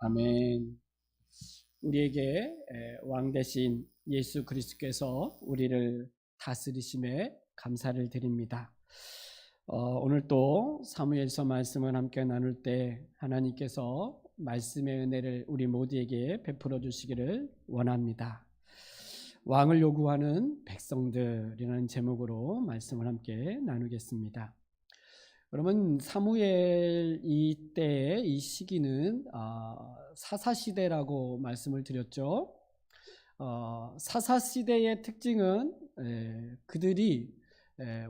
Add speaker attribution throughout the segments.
Speaker 1: 아멘. 우리에게 왕 대신 예수 그리스도께서 우리를 다스리심에 감사를 드립니다. 오늘 또 사무엘서 말씀을 함께 나눌 때 하나님께서 말씀의 은혜를 우리 모두에게 베풀어 주시기를 원합니다. 왕을 요구하는 백성들이라는 제목으로 말씀을 함께 나누겠습니다. 그러면 사무엘 이때의 이 시기는 사사시대라고 말씀을 드렸죠. 사사시대의 특징은 그들이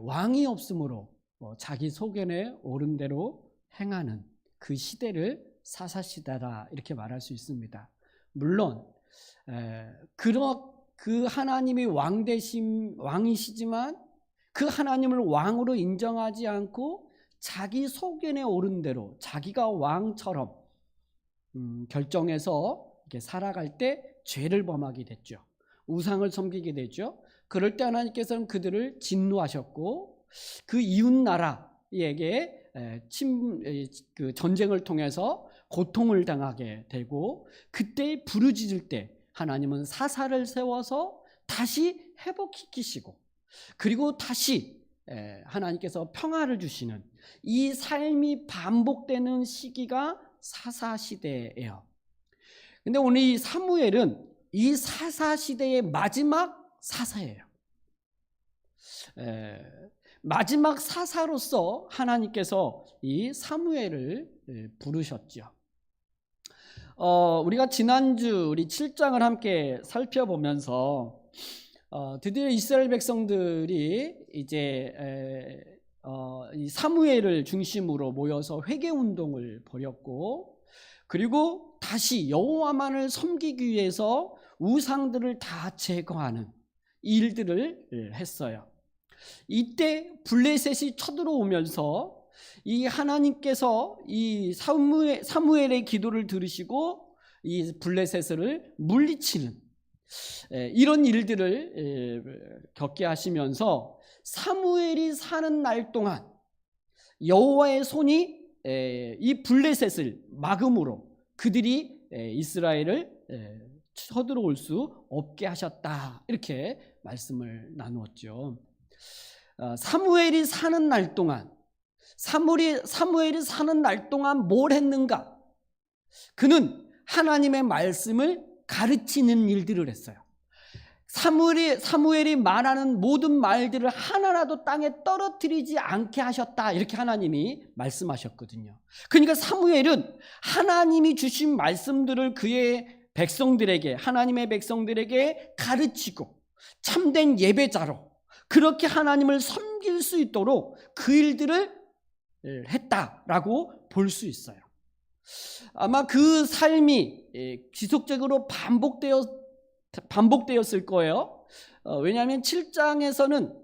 Speaker 1: 왕이 없으므로 자기 소견에 옳은 대로 행하는 그 시대를 사사시대다 이렇게 말할 수 있습니다. 물론 그 하나님이 왕이시지만 그 하나님을 왕으로 인정하지 않고 자기 소견에 옳은 대로 자기가 왕처럼 결정해서 이렇게 살아갈 때 죄를 범하게 됐죠. 우상을 섬기게 되죠. 그럴 때 하나님께서는 그들을 진노하셨고 그 이웃 나라에게 그 전쟁을 통해서 고통을 당하게 되고 그때 부르짖을 때 하나님은 사사를 세워서 다시 회복시키시고 그리고 다시 하나님께서 평화를 주시는 이 삶이 반복되는 시기가 사사시대예요. 근데 오늘 이 사무엘은 이 사사시대의 마지막 사사예요. 마지막 사사로서 하나님께서 이 사무엘을 부르셨죠. 우리가 지난주 우리 7장을 함께 살펴보면서 드디어 이스라엘 백성들이 이제 이 사무엘을 중심으로 모여서 회개 운동을 벌였고 그리고 다시 여호와만을 섬기기 위해서 우상들을 다 제거하는 일들을 했어요. 이때 블레셋이 쳐들어오면서 이 하나님께서 이 사무엘의 기도를 들으시고 이 블레셋을 물리치는 이런 일들을 겪게 하시면서 사무엘이 사는 날 동안 여호와의 손이 이 블레셋을 막음으로 그들이 이스라엘을 쳐들어올 수 없게 하셨다 이렇게 말씀을 나누었죠. 사무엘이 사는 날 동안 사무엘이 사는 날 동안 뭘 했는가? 그는 하나님의 말씀을 가르치는 일들을 했어요. 사무엘이 말하는 모든 말들을 하나라도 땅에 떨어뜨리지 않게 하셨다 이렇게 하나님이 말씀하셨거든요. 그러니까 사무엘은 하나님이 주신 말씀들을 그의 백성들에게 하나님의 백성들에게 가르치고 참된 예배자로 그렇게 하나님을 섬길 수 있도록 그 일들을 했다라고 볼 수 있어요. 아마 그 삶이 지속적으로 반복되었을 거예요. 왜냐하면 7장에서는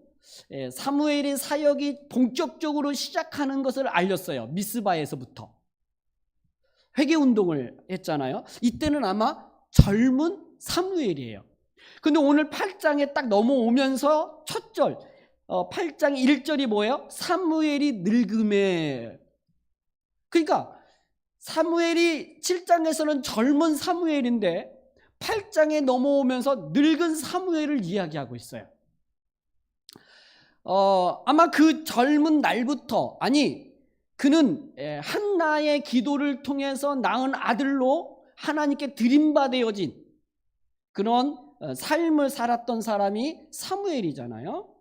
Speaker 1: 사무엘의 사역이 본격적으로 시작하는 것을 알렸어요. 미스바에서부터 회개운동을 했잖아요. 이때는 아마 젊은 사무엘이에요. 근데 오늘 8장에 딱 넘어오면서 첫 절 8장 1절이 뭐예요? 사무엘이 늙음에. 그러니까 사무엘이 7장에서는 젊은 사무엘인데 8장에 넘어오면서 늙은 사무엘을 이야기하고 있어요. 아마 그 젊은 날부터 그는 한나의 기도를 통해서 낳은 아들로 하나님께 드림받아여진 그런 삶을 살았던 사람이 사무엘이잖아요.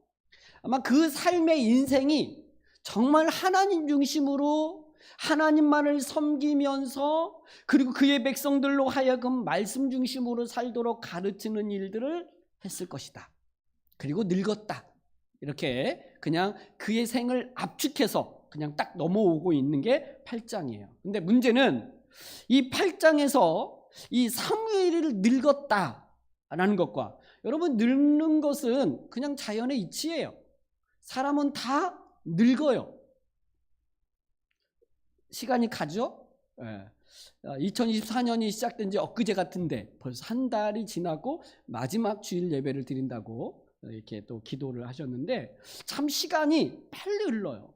Speaker 1: 아마 그 삶의 인생이 정말 하나님 중심으로 하나님만을 섬기면서 그리고 그의 백성들로 하여금 말씀 중심으로 살도록 가르치는 일들을 했을 것이다. 그리고 늙었다. 이렇게 그냥 그의 생을 압축해서 그냥 딱 넘어오고 있는 게 8장이에요. 근데 문제는 이 8장에서 이 사무엘이 늙었다라는 것과 여러분 늙는 것은 그냥 자연의 이치예요. 사람은 다 늙어요. 시간이 가죠. 2024년이 시작된 지 엊그제 같은데 벌써 한 달이 지나고 마지막 주일 예배를 드린다고 이렇게 또 기도를 하셨는데 참 시간이 빨리 흘러요.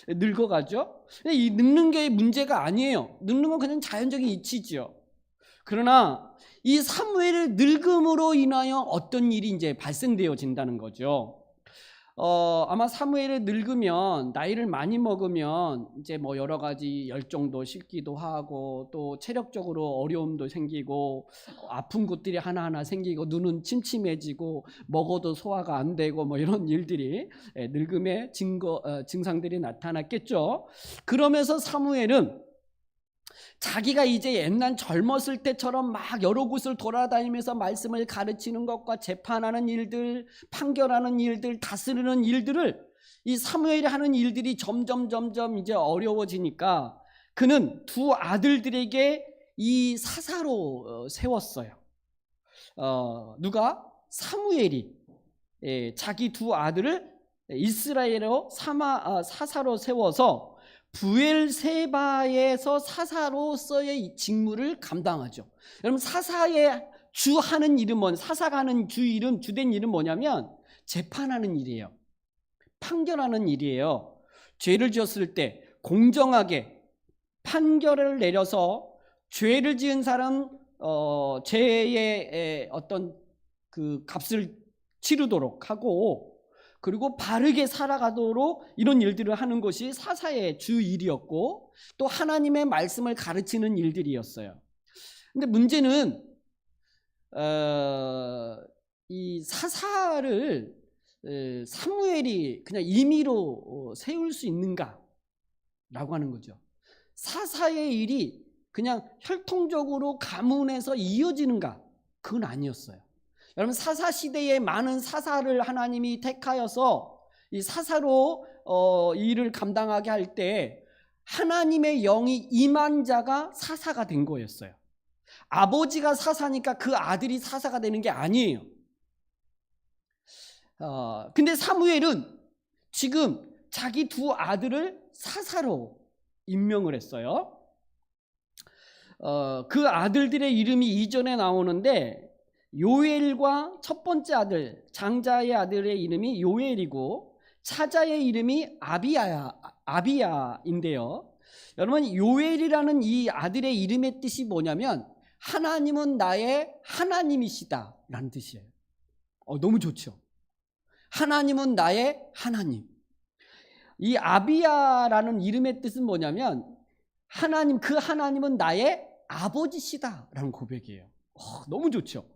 Speaker 1: 늙어가죠. 근데 이 늙는 게 문제가 아니에요. 늙는 건 그냥 자연적인 이치죠. 그러나 이 사무엘의 늙음으로 인하여 어떤 일이 이제 발생되어진다는 거죠. 아마 사무엘이 늙으면, 나이를 많이 먹으면 이제 뭐 여러 가지 열정도 식기도 하고, 또 체력적으로 어려움도 생기고, 아픈 곳들이 하나하나 생기고, 눈은 침침해지고, 먹어도 소화가 안 되고, 뭐 이런 일들이, 늙음의 증상들이 나타났겠죠. 그러면서 사무엘은 자기가 이제 옛날 젊었을 때처럼 막 여러 곳을 돌아다니면서 말씀을 가르치는 것과 재판하는 일들, 판결하는 일들, 다스리는 일들을, 이 사무엘이 하는 일들이 점점 이제 어려워지니까 그는 두 아들들에게 이 사사로 세웠어요. 누가? 사무엘이 자기 두 아들을 이스라엘로 사사로 세워서 부엘세바에서 사사로서의 직무를 감당하죠. 여러분, 사사의 주하는 일은 사사가 하는 주된 일은 뭐냐면 재판하는 일이에요. 판결하는 일이에요. 죄를 지었을 때 공정하게 판결을 내려서 죄를 지은 사람 죄의 어떤 그 값을 치르도록 하고, 그리고 바르게 살아가도록 이런 일들을 하는 것이 사사의 주 일이었고, 또 하나님의 말씀을 가르치는 일들이었어요. 근데 문제는 이 사사를 사무엘이 그냥 임의로 세울 수 있는가 라고 하는 거죠. 사사의 일이 그냥 혈통적으로 가문에서 이어지는가? 그건 아니었어요. 여러분, 사사 시대에 많은 사사를 하나님이 택하여서 이 사사로 일을 감당하게 할 때 하나님의 영이 임한 자가 사사가 된 거였어요. 아버지가 사사니까 그 아들이 사사가 되는 게 아니에요. 근데 사무엘은 지금 자기 두 아들을 사사로 임명을 했어요. 그 아들들의 이름이 이전에 나오는데, 요엘과 첫 번째 아들, 장자의 아들의 이름이 요엘이고, 차자의 이름이 아비야인데요. 여러분, 요엘이라는 이 아들의 이름의 뜻이 뭐냐면 하나님은 나의 하나님이시다 라는 뜻이에요. 너무 좋죠. 하나님은 나의 하나님. 이 아비야라는 이름의 뜻은 뭐냐면 하나님, 그 하나님은 나의 아버지시다 라는 고백이에요. 너무 좋죠.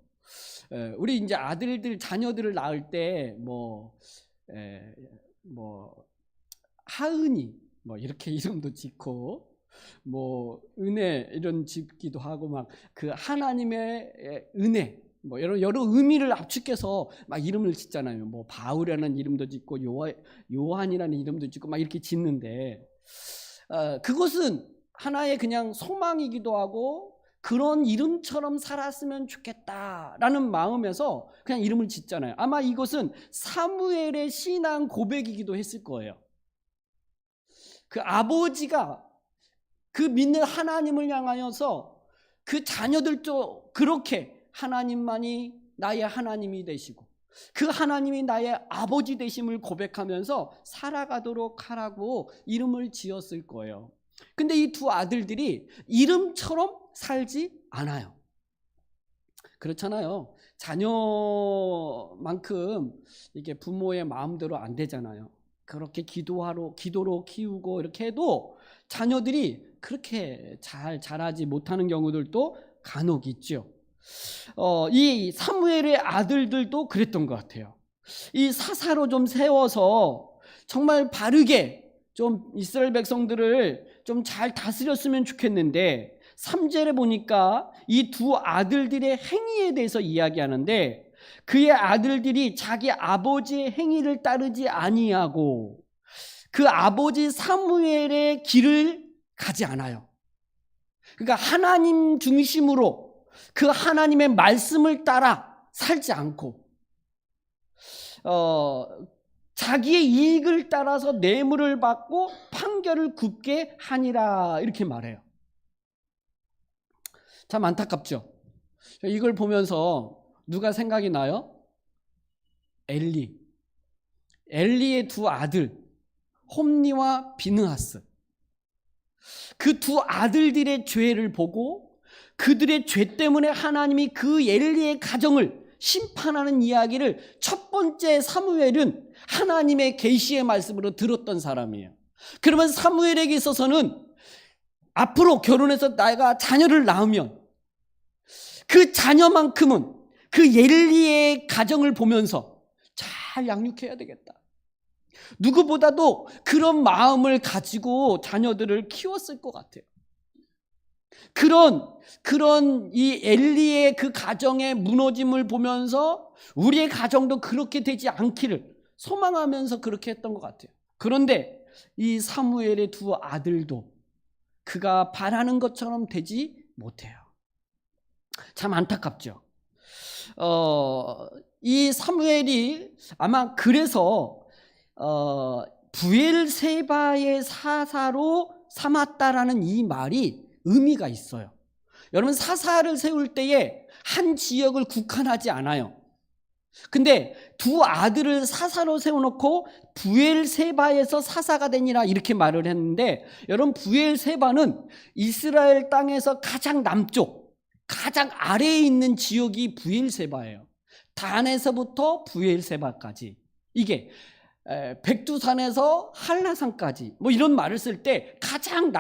Speaker 1: 우리 이제 아들들, 자녀들을 낳을 때 하은이 이렇게 이름도 짓고, 은혜 이런 짓기도 하고, 막 그 하나님의 은혜 여러 의미를 압축해서 막 이름을 짓잖아요. 바울이라는 이름도 짓고 요한이라는 이름도 짓고 막 이렇게 짓는데, 그것은 하나의 그냥 소망이기도 하고, 그런 이름처럼 살았으면 좋겠다라는 마음에서 그냥 이름을 짓잖아요. 아마 이것은 사무엘의 신앙 고백이기도 했을 거예요. 그 아버지가 그 믿는 하나님을 향하여서 그 자녀들도 그렇게 하나님만이 나의 하나님이 되시고 그 하나님이 나의 아버지 되심을 고백하면서 살아가도록 하라고 이름을 지었을 거예요. 근데 이 두 아들들이 이름처럼 살지 않아요. 그렇잖아요. 자녀만큼 이게 부모의 마음대로 안 되잖아요. 그렇게 기도로 키우고 이렇게 해도 자녀들이 그렇게 잘 자라지 못하는 경우들도 간혹 있죠. 이 사무엘의 아들들도 그랬던 것 같아요. 이 사사로 좀 세워서 정말 바르게 좀 이스라엘 백성들을 좀 잘 다스렸으면 좋겠는데, 3절에 보니까 이 두 아들들의 행위에 대해서 이야기하는데, 그의 아들들이 자기 아버지의 행위를 따르지 아니하고 그 아버지 사무엘의 길을 가지 않아요. 그러니까 하나님 중심으로 그 하나님의 말씀을 따라 살지 않고 자기의 이익을 따라서 뇌물을 받고 판결을 굽게 하니라, 이렇게 말해요. 참 안타깝죠. 이걸 보면서 누가 생각이 나요? 엘리의 두 아들, 홈리와 비느하스, 그 두 아들들의 죄를 보고 그들의 죄 때문에 하나님이 그 엘리의 가정을 심판하는 이야기를 첫 번째 사무엘은 하나님의 계시의 말씀으로 들었던 사람이에요. 그러면 사무엘에게 있어서는 앞으로 결혼해서 내가 자녀를 낳으면 그 자녀만큼은 그 엘리의 가정을 보면서 잘 양육해야 되겠다. 누구보다도 그런 마음을 가지고 자녀들을 키웠을 것 같아요. 그런 이 엘리의 그 가정의 무너짐을 보면서 우리의 가정도 그렇게 되지 않기를 소망하면서 그렇게 했던 것 같아요. 그런데 이 사무엘의 두 아들도 그가 바라는 것처럼 되지 못해요. 참 안타깝죠. 이 사무엘이 아마 그래서 부엘세바의 사사로 삼았다라는 이 말이 의미가 있어요. 여러분, 사사를 세울 때에 한 지역을 국한하지 않아요. 근데 두 아들을 사사로 세워놓고 부엘세바에서 사사가 되니라 이렇게 말을 했는데, 여러분, 부엘세바는 이스라엘 땅에서 가장 남쪽, 가장 아래에 있는 지역이 부엘세바예요. 단에서부터 부엘세바까지, 이게 백두산에서 한라산까지 뭐 이런 말을 쓸 때 가장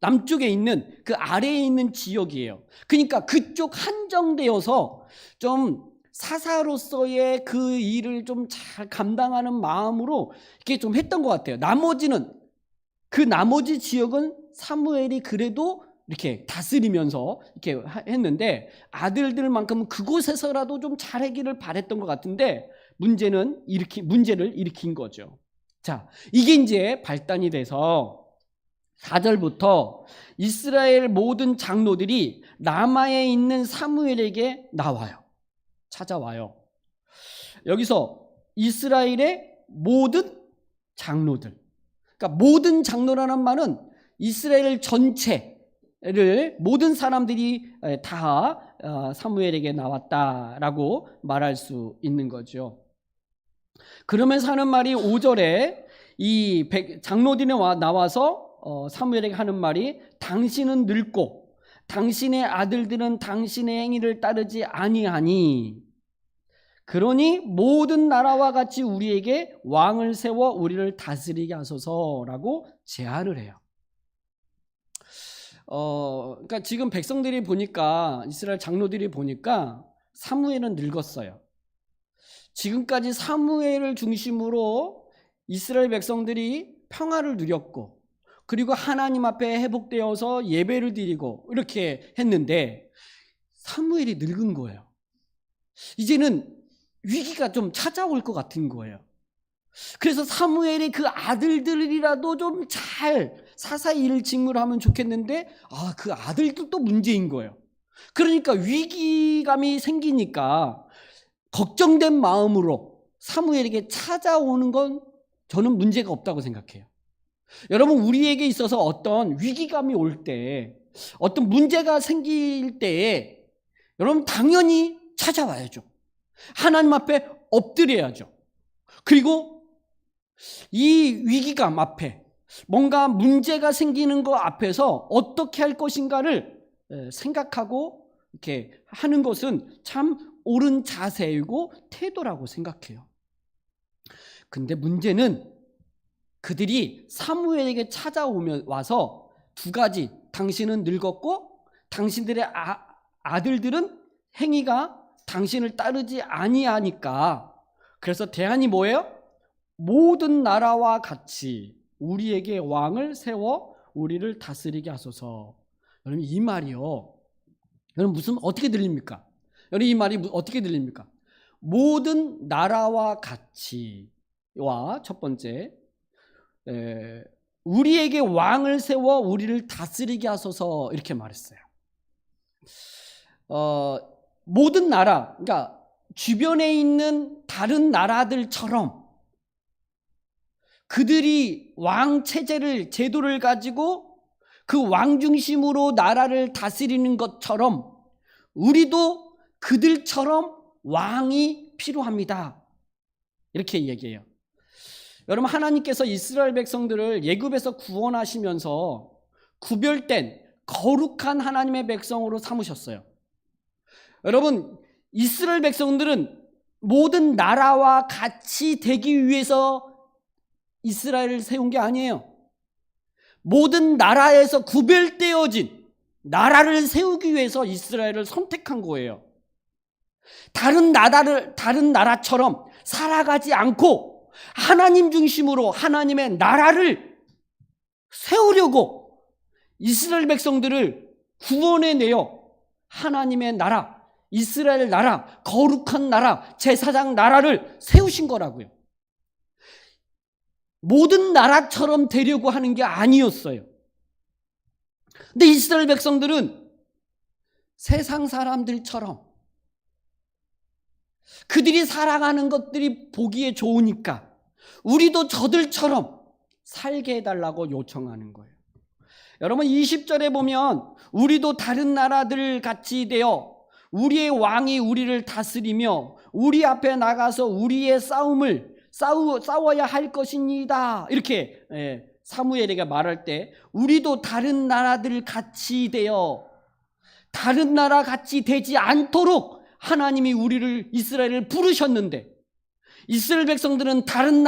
Speaker 1: 남쪽에 있는 그 아래에 있는 지역이에요. 그러니까 그쪽 한정되어서 좀 사사로서의 그 일을 좀 잘 감당하는 마음으로 이렇게 좀 했던 것 같아요. 그 나머지 지역은 사무엘이 그래도 이렇게 다스리면서 이렇게 했는데, 아들들만큼은 그곳에서라도 좀 잘하기를 바랬던 것 같은데, 문제를 일으킨 거죠. 자, 이게 이제 발단이 돼서 4절부터 이스라엘 모든 장로들이 라마에 있는 사무엘에게 찾아와요. 여기서 이스라엘의 모든 장로들, 그러니까 모든 장로라는 말은 이스라엘 전체를, 모든 사람들이 다 사무엘에게 나왔다라고 말할 수 있는 거죠. 그러면서 하는 말이 5절에 이 장로들이 나와서 사무엘에게 하는 말이, 당신은 늙고 당신의 아들들은 당신의 행위를 따르지 아니하니 그러니 모든 나라와 같이 우리에게 왕을 세워 우리를 다스리게 하소서라고 제안을 해요. 그러니까 지금 백성들이 보니까, 이스라엘 장로들이 보니까 사무엘은 늙었어요. 지금까지 사무엘을 중심으로 이스라엘 백성들이 평화를 누렸고, 그리고 하나님 앞에 회복되어서 예배를 드리고 이렇게 했는데, 사무엘이 늙은 거예요. 이제는 위기가 좀 찾아올 것 같은 거예요. 그래서 사무엘이 그 아들들이라도 좀 잘 사사의 일을 직무하면 좋겠는데, 그 아들들도 문제인 거예요. 그러니까 위기감이 생기니까 걱정된 마음으로 사무엘에게 찾아오는 건 저는 문제가 없다고 생각해요. 여러분, 우리에게 있어서 어떤 위기감이 올 때, 어떤 문제가 생길 때에 여러분 당연히 찾아와야죠. 하나님 앞에 엎드려야죠. 그리고 이 위기감 앞에, 뭔가 문제가 생기는 것 앞에서 어떻게 할 것인가를 생각하고 이렇게 하는 것은 참 옳은 자세이고 태도라고 생각해요. 근데 문제는 그들이 사무엘에게 와서 두 가지, 당신은 늙었고 당신들의 아들들은 행위가 당신을 따르지 아니하니까, 그래서 대안이 뭐예요? 모든 나라와 같이 우리에게 왕을 세워 우리를 다스리게 하소서. 여러분, 이 말이요, 여러분 어떻게 들립니까? 여러분, 이 말이 어떻게 들립니까? 모든 나라와 같이와 첫 번째, 우리에게 왕을 세워 우리를 다스리게 하소서, 이렇게 말했어요. 모든 나라, 그러니까 주변에 있는 다른 나라들처럼 그들이 왕 체제를, 제도를 가지고 그 왕 중심으로 나라를 다스리는 것처럼 우리도 그들처럼 왕이 필요합니다. 이렇게 얘기해요. 여러분, 하나님께서 이스라엘 백성들을 애굽에서 구원하시면서 구별된 거룩한 하나님의 백성으로 삼으셨어요. 여러분, 이스라엘 백성들은 모든 나라와 같이 되기 위해서 이스라엘을 세운 게 아니에요. 모든 나라에서 구별되어진 나라를 세우기 위해서 이스라엘을 선택한 거예요. 다른 나라처럼 살아가지 않고 하나님 중심으로 하나님의 나라를 세우려고 이스라엘 백성들을 구원해내어 하나님의 나라, 이스라엘 나라, 거룩한 나라, 제사장 나라를 세우신 거라고요. 모든 나라처럼 되려고 하는 게 아니었어요. 근데 이스라엘 백성들은 세상 사람들처럼 그들이 살아가는 것들이 보기에 좋으니까 우리도 저들처럼 살게 해달라고 요청하는 거예요. 여러분, 20절에 보면 우리도 다른 나라들 같이 되어 우리의 왕이 우리를 다스리며 우리 앞에 나가서 우리의 싸워야 할 것입니다. 이렇게 사무엘에게 말할 때 우리도 다른 나라들 같이 되어 다른 나라 같이 되지 않도록 하나님이 이스라엘을 부르셨는데 이스라엘 백성들은 다른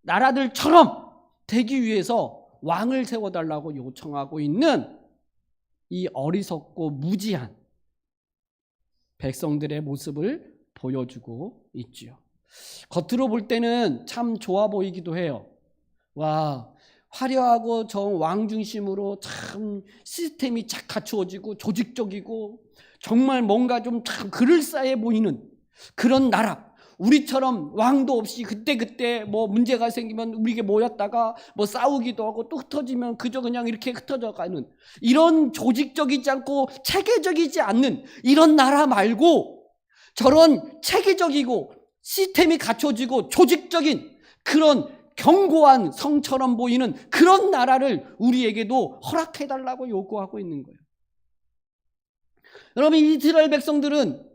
Speaker 1: 나라들처럼 되기 위해서 왕을 세워달라고 요청하고 있는 이 어리석고 무지한 백성들의 모습을 보여주고 있죠. 겉으로 볼 때는 참 좋아 보이기도 해요. 와, 화려하고 저 왕 중심으로 참 시스템이 쫙 갖추어지고 조직적이고 정말 뭔가 좀 참 그럴싸해 보이는 그런 나라. 우리처럼 왕도 없이 그때 뭐 문제가 생기면 우리에게 모였다가 뭐 싸우기도 하고 또 흩어지면 그저 그냥 이렇게 흩어져 가는 이런 조직적이지 않고 체계적이지 않는 이런 나라 말고 저런 체계적이고 시스템이 갖춰지고 조직적인 그런 견고한 성처럼 보이는 그런 나라를 우리에게도 허락해달라고 요구하고 있는 거예요. 여러분, 이스라엘 백성들은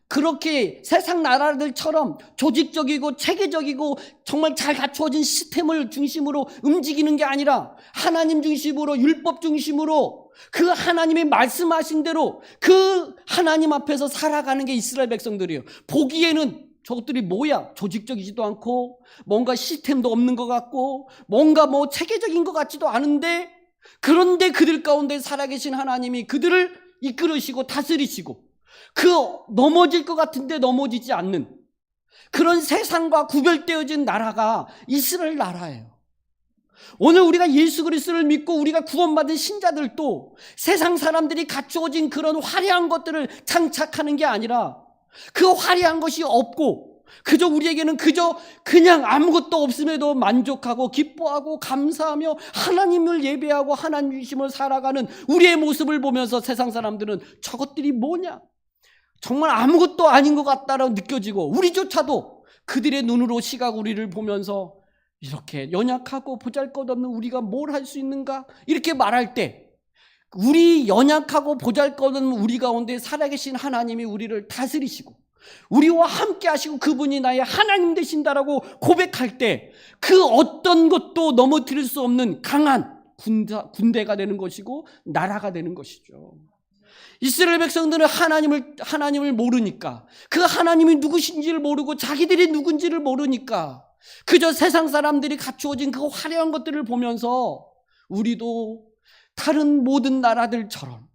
Speaker 1: 그렇게 세상 나라들처럼 조직적이고 체계적이고 정말 잘 갖추어진 시스템을 중심으로 움직이는 게 아니라 하나님 중심으로, 율법 중심으로 그 하나님이 말씀하신 대로 그 하나님 앞에서 살아가는 게 이스라엘 백성들이에요. 보기에는 저것들이 뭐야? 조직적이지도 않고 뭔가 시스템도 없는 것 같고 뭔가 뭐 체계적인 것 같지도 않은데, 그런데 그들 가운데 살아계신 하나님이 그들을 이끌으시고 다스리시고 그 넘어질 것 같은데 넘어지지 않는 그런 세상과 구별되어진 나라가 이스라엘 나라예요. 오늘 우리가 예수 그리스도를 믿고 우리가 구원받은 신자들도 세상 사람들이 갖추어진 그런 화려한 것들을 장착하는 게 아니라 그 화려한 것이 없고 그저 우리에게는 그냥 아무것도 없음에도 만족하고 기뻐하고 감사하며 하나님을 예배하고 하나님 중심으로 살아가는 우리의 모습을 보면서 세상 사람들은 저것들이 뭐냐? 정말 아무것도 아닌 것 같다라고 느껴지고 우리조차도 그들의 눈으로 시각 우리를 보면서 이렇게 연약하고 보잘것없는 우리가 뭘 할 수 있는가? 이렇게 말할 때 우리 연약하고 보잘것없는 우리 가운데 살아계신 하나님이 우리를 다스리시고 우리와 함께 하시고 그분이 나의 하나님 되신다라고 고백할 때 그 어떤 것도 넘어뜨릴 수 없는 강한 군대가 되는 것이고 나라가 되는 것이죠. 이스라엘 백성들은 하나님을 모르니까, 그 하나님이 누구신지를 모르고 자기들이 누군지를 모르니까 그저 세상 사람들이 갖추어진 그 화려한 것들을 보면서 우리도 다른 모든 나라들처럼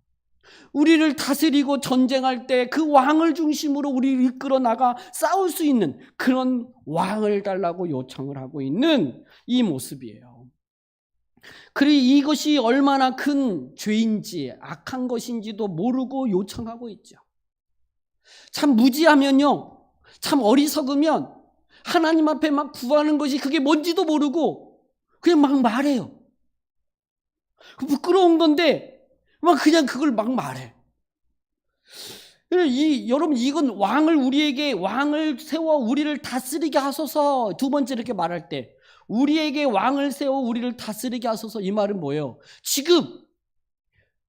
Speaker 1: 우리를 다스리고 전쟁할 때 그 왕을 중심으로 우리를 이끌어 나가 싸울 수 있는 그런 왕을 달라고 요청을 하고 있는 이 모습이에요. 그리고 이것이 얼마나 큰 죄인지 악한 것인지도 모르고 요청하고 있죠. 참 무지하면요, 참 어리석으면 하나님 앞에 막 구하는 것이 그게 뭔지도 모르고 그냥 막 말해요. 부끄러운 건데 막 그냥 그걸 막 말해. 여러분, 이건 왕을 세워 우리를 다스리게 하소서. 두 번째 이렇게 말할 때 우리에게 왕을 세워 우리를 다스리게 하소서, 이 말은 뭐예요? 지금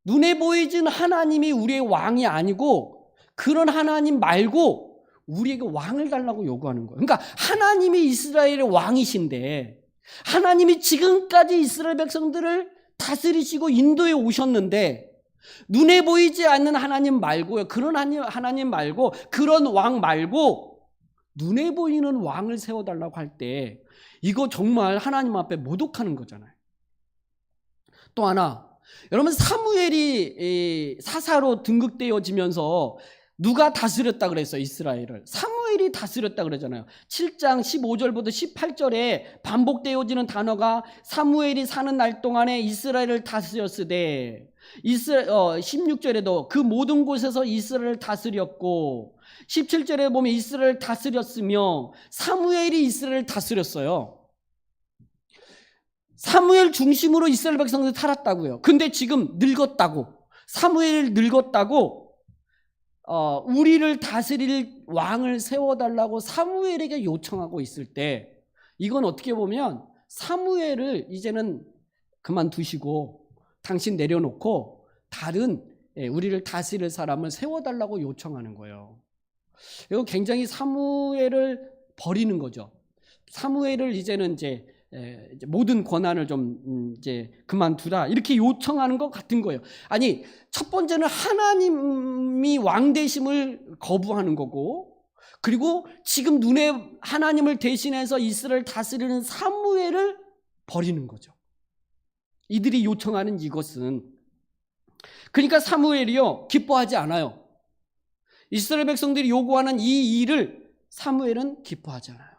Speaker 1: 눈에 보이진 하나님이 우리의 왕이 아니고 그런 하나님 말고 우리에게 왕을 달라고 요구하는 거예요. 그러니까 하나님이 이스라엘의 왕이신데, 하나님이 지금까지 이스라엘 백성들을 다스리시고 인도해 오셨는데, 눈에 보이지 않는 하나님 말고요, 그런 하나님 말고, 그런 왕 말고 눈에 보이는 왕을 세워달라고 할 때, 이거 정말 하나님 앞에 모독하는 거잖아요. 또 하나, 여러분, 사무엘이 사사로 등극되어지면서 누가 다스렸다 그랬어요? 이스라엘을. 사무엘이 다스렸다 그러잖아요. 7장 15절부터 18절에 반복되어지는 단어가 사무엘이 사는 날 동안에 이스라엘을 다스렸으되, 16절에도 그 모든 곳에서 이스라엘을 다스렸고, 17절에 보면 이스라엘을 다스렸으며, 사무엘이 이스라엘을 다스렸어요. 사무엘 중심으로 이스라엘 백성들이 살았다고요. 근데 지금 늙었다고, 사무엘이 늙었다고, 우리를 다스릴 왕을 세워달라고 사무엘에게 요청하고 있을 때, 이건 어떻게 보면 사무엘을 이제는 그만두시고 당신 내려놓고 다른 우리를 다스릴 사람을 세워달라고 요청하는 거예요. 이거 굉장히 사무엘을 버리는 거죠. 사무엘을 이제는 이제 모든 권한을 좀 이제 그만두라, 이렇게 요청하는 것 같은 거예요. 아니, 첫 번째는 하나님이 왕 되심을 거부하는 거고, 그리고 지금 눈에 하나님을 대신해서 이스라엘 다스리는 사무엘을 버리는 거죠. 이들이 요청하는 이것은. 그러니까 사무엘이요, 기뻐하지 않아요. 이스라엘 백성들이 요구하는 이 일을 사무엘은 기뻐하지 않아요.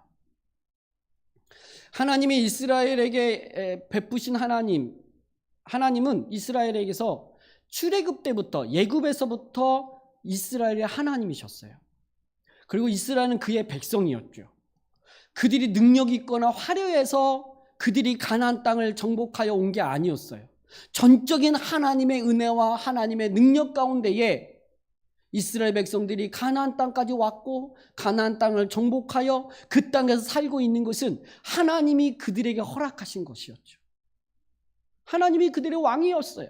Speaker 1: 하나님이 이스라엘에게 베푸신 하나님은 이스라엘에게서 출애굽 때부터, 예굽에서부터 이스라엘의 하나님이셨어요. 그리고 이스라엘은 그의 백성이었죠. 그들이 능력 있거나 화려해서 그들이 가나안 땅을 정복하여 온 게 아니었어요. 전적인 하나님의 은혜와 하나님의 능력 가운데에 이스라엘 백성들이 가나안 땅까지 왔고, 가나안 땅을 정복하여 그 땅에서 살고 있는 것은 하나님이 그들에게 허락하신 것이었죠. 하나님이 그들의 왕이었어요.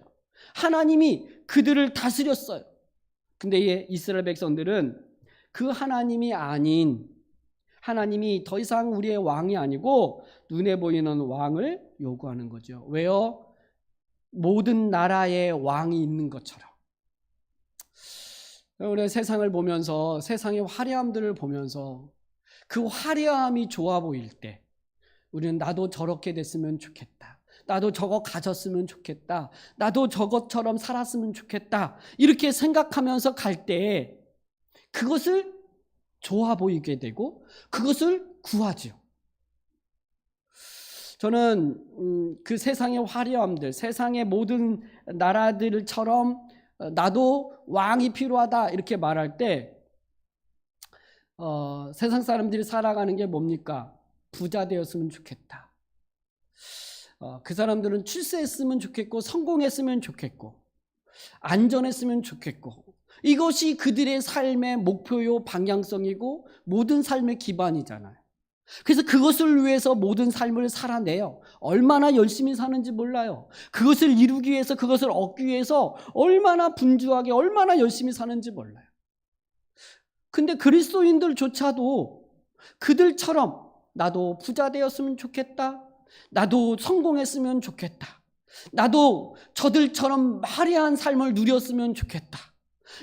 Speaker 1: 하나님이 그들을 다스렸어요. 근데 이스라엘 백성들은 그 하나님이 아닌, 하나님이 더 이상 우리의 왕이 아니고 눈에 보이는 왕을 요구하는 거죠. 왜요? 모든 나라에 왕이 있는 것처럼. 우리 세상을 보면서, 세상의 화려함들을 보면서 그 화려함이 좋아 보일 때 우리는 나도 저렇게 됐으면 좋겠다, 나도 저거 가졌으면 좋겠다, 나도 저것처럼 살았으면 좋겠다, 이렇게 생각하면서 갈 때 그것을 좋아 보이게 되고 그것을 구하죠. 저는 그 세상의 화려함들, 세상의 모든 나라들처럼 나도 왕이 필요하다 이렇게 말할 때 세상 사람들이 살아가는 게 뭡니까? 부자 되었으면 좋겠다. 그 사람들은 출세했으면 좋겠고, 성공했으면 좋겠고, 안전했으면 좋겠고, 이것이 그들의 삶의 목표요, 방향성이고 모든 삶의 기반이잖아요. 그래서 그것을 위해서 모든 삶을 살아내요. 얼마나 열심히 사는지 몰라요. 그것을 이루기 위해서, 그것을 얻기 위해서 얼마나 분주하게, 얼마나 열심히 사는지 몰라요. 근데 그리스도인들조차도 그들처럼 나도 부자 되었으면 좋겠다, 나도 성공했으면 좋겠다, 나도 저들처럼 화려한 삶을 누렸으면 좋겠다,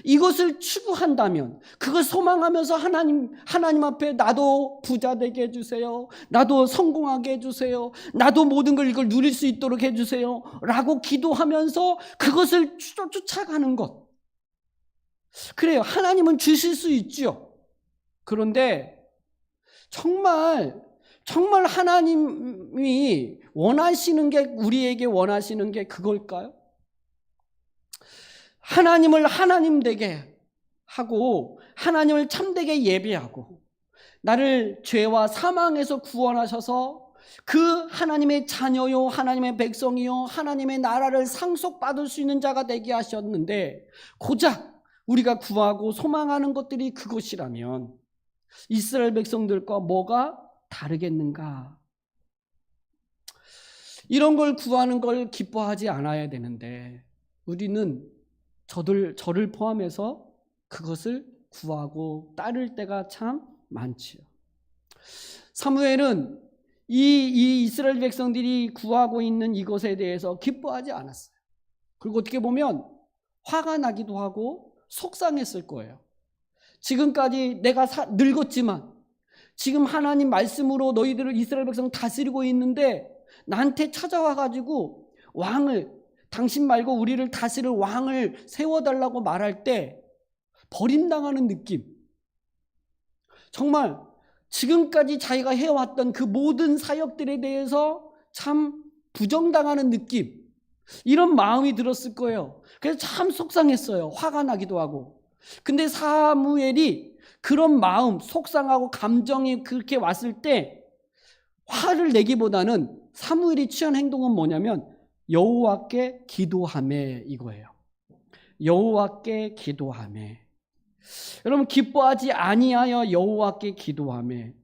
Speaker 1: 이것을 추구한다면, 그걸 소망하면서 하나님 앞에 나도 부자 되게 해주세요, 나도 성공하게 해주세요, 나도 모든 걸 이걸 누릴 수 있도록 해주세요 라고 기도하면서 그것을 쫓아가는 것. 그래요, 하나님은 주실 수 있죠. 그런데 정말 하나님이 원하시는 게, 우리에게 원하시는 게 그걸까요? 하나님을 하나님 되게 하고, 하나님을 참되게 예배하고, 나를 죄와 사망에서 구원하셔서 그 하나님의 자녀요, 하나님의 백성이요, 하나님의 나라를 상속받을 수 있는 자가 되게 하셨는데, 고작 우리가 구하고 소망하는 것들이 그것이라면 이스라엘 백성들과 뭐가 다르겠는가? 이런 걸 구하는 걸 기뻐하지 않아야 되는데 우리는 저를 포함해서 그것을 구하고 따를 때가 참 많지요. 사무엘은 이 이스라엘 백성들이 구하고 있는 이것에 대해서 기뻐하지 않았어요. 그리고 어떻게 보면 화가 나기도 하고 속상했을 거예요. 지금까지 내가 늙었지만 지금 하나님 말씀으로 너희들을 이스라엘 백성 다스리고 있는데 나한테 찾아와 가지고 왕을, 당신 말고 우리를 다스릴 왕을 세워달라고 말할 때 버림당하는 느낌, 정말 지금까지 자기가 해왔던 그 모든 사역들에 대해서 참 부정당하는 느낌, 이런 마음이 들었을 거예요. 그래서 참 속상했어요. 화가 나기도 하고. 근데 사무엘이 그런 마음, 속상하고 감정이 그렇게 왔을 때 화를 내기보다는 사무엘이 취한 행동은 뭐냐면 여호와께 기도하매, 이거예요. 여호와께 기도하매. 여러분, 기뻐하지 아니하여 여호와께 기도하매.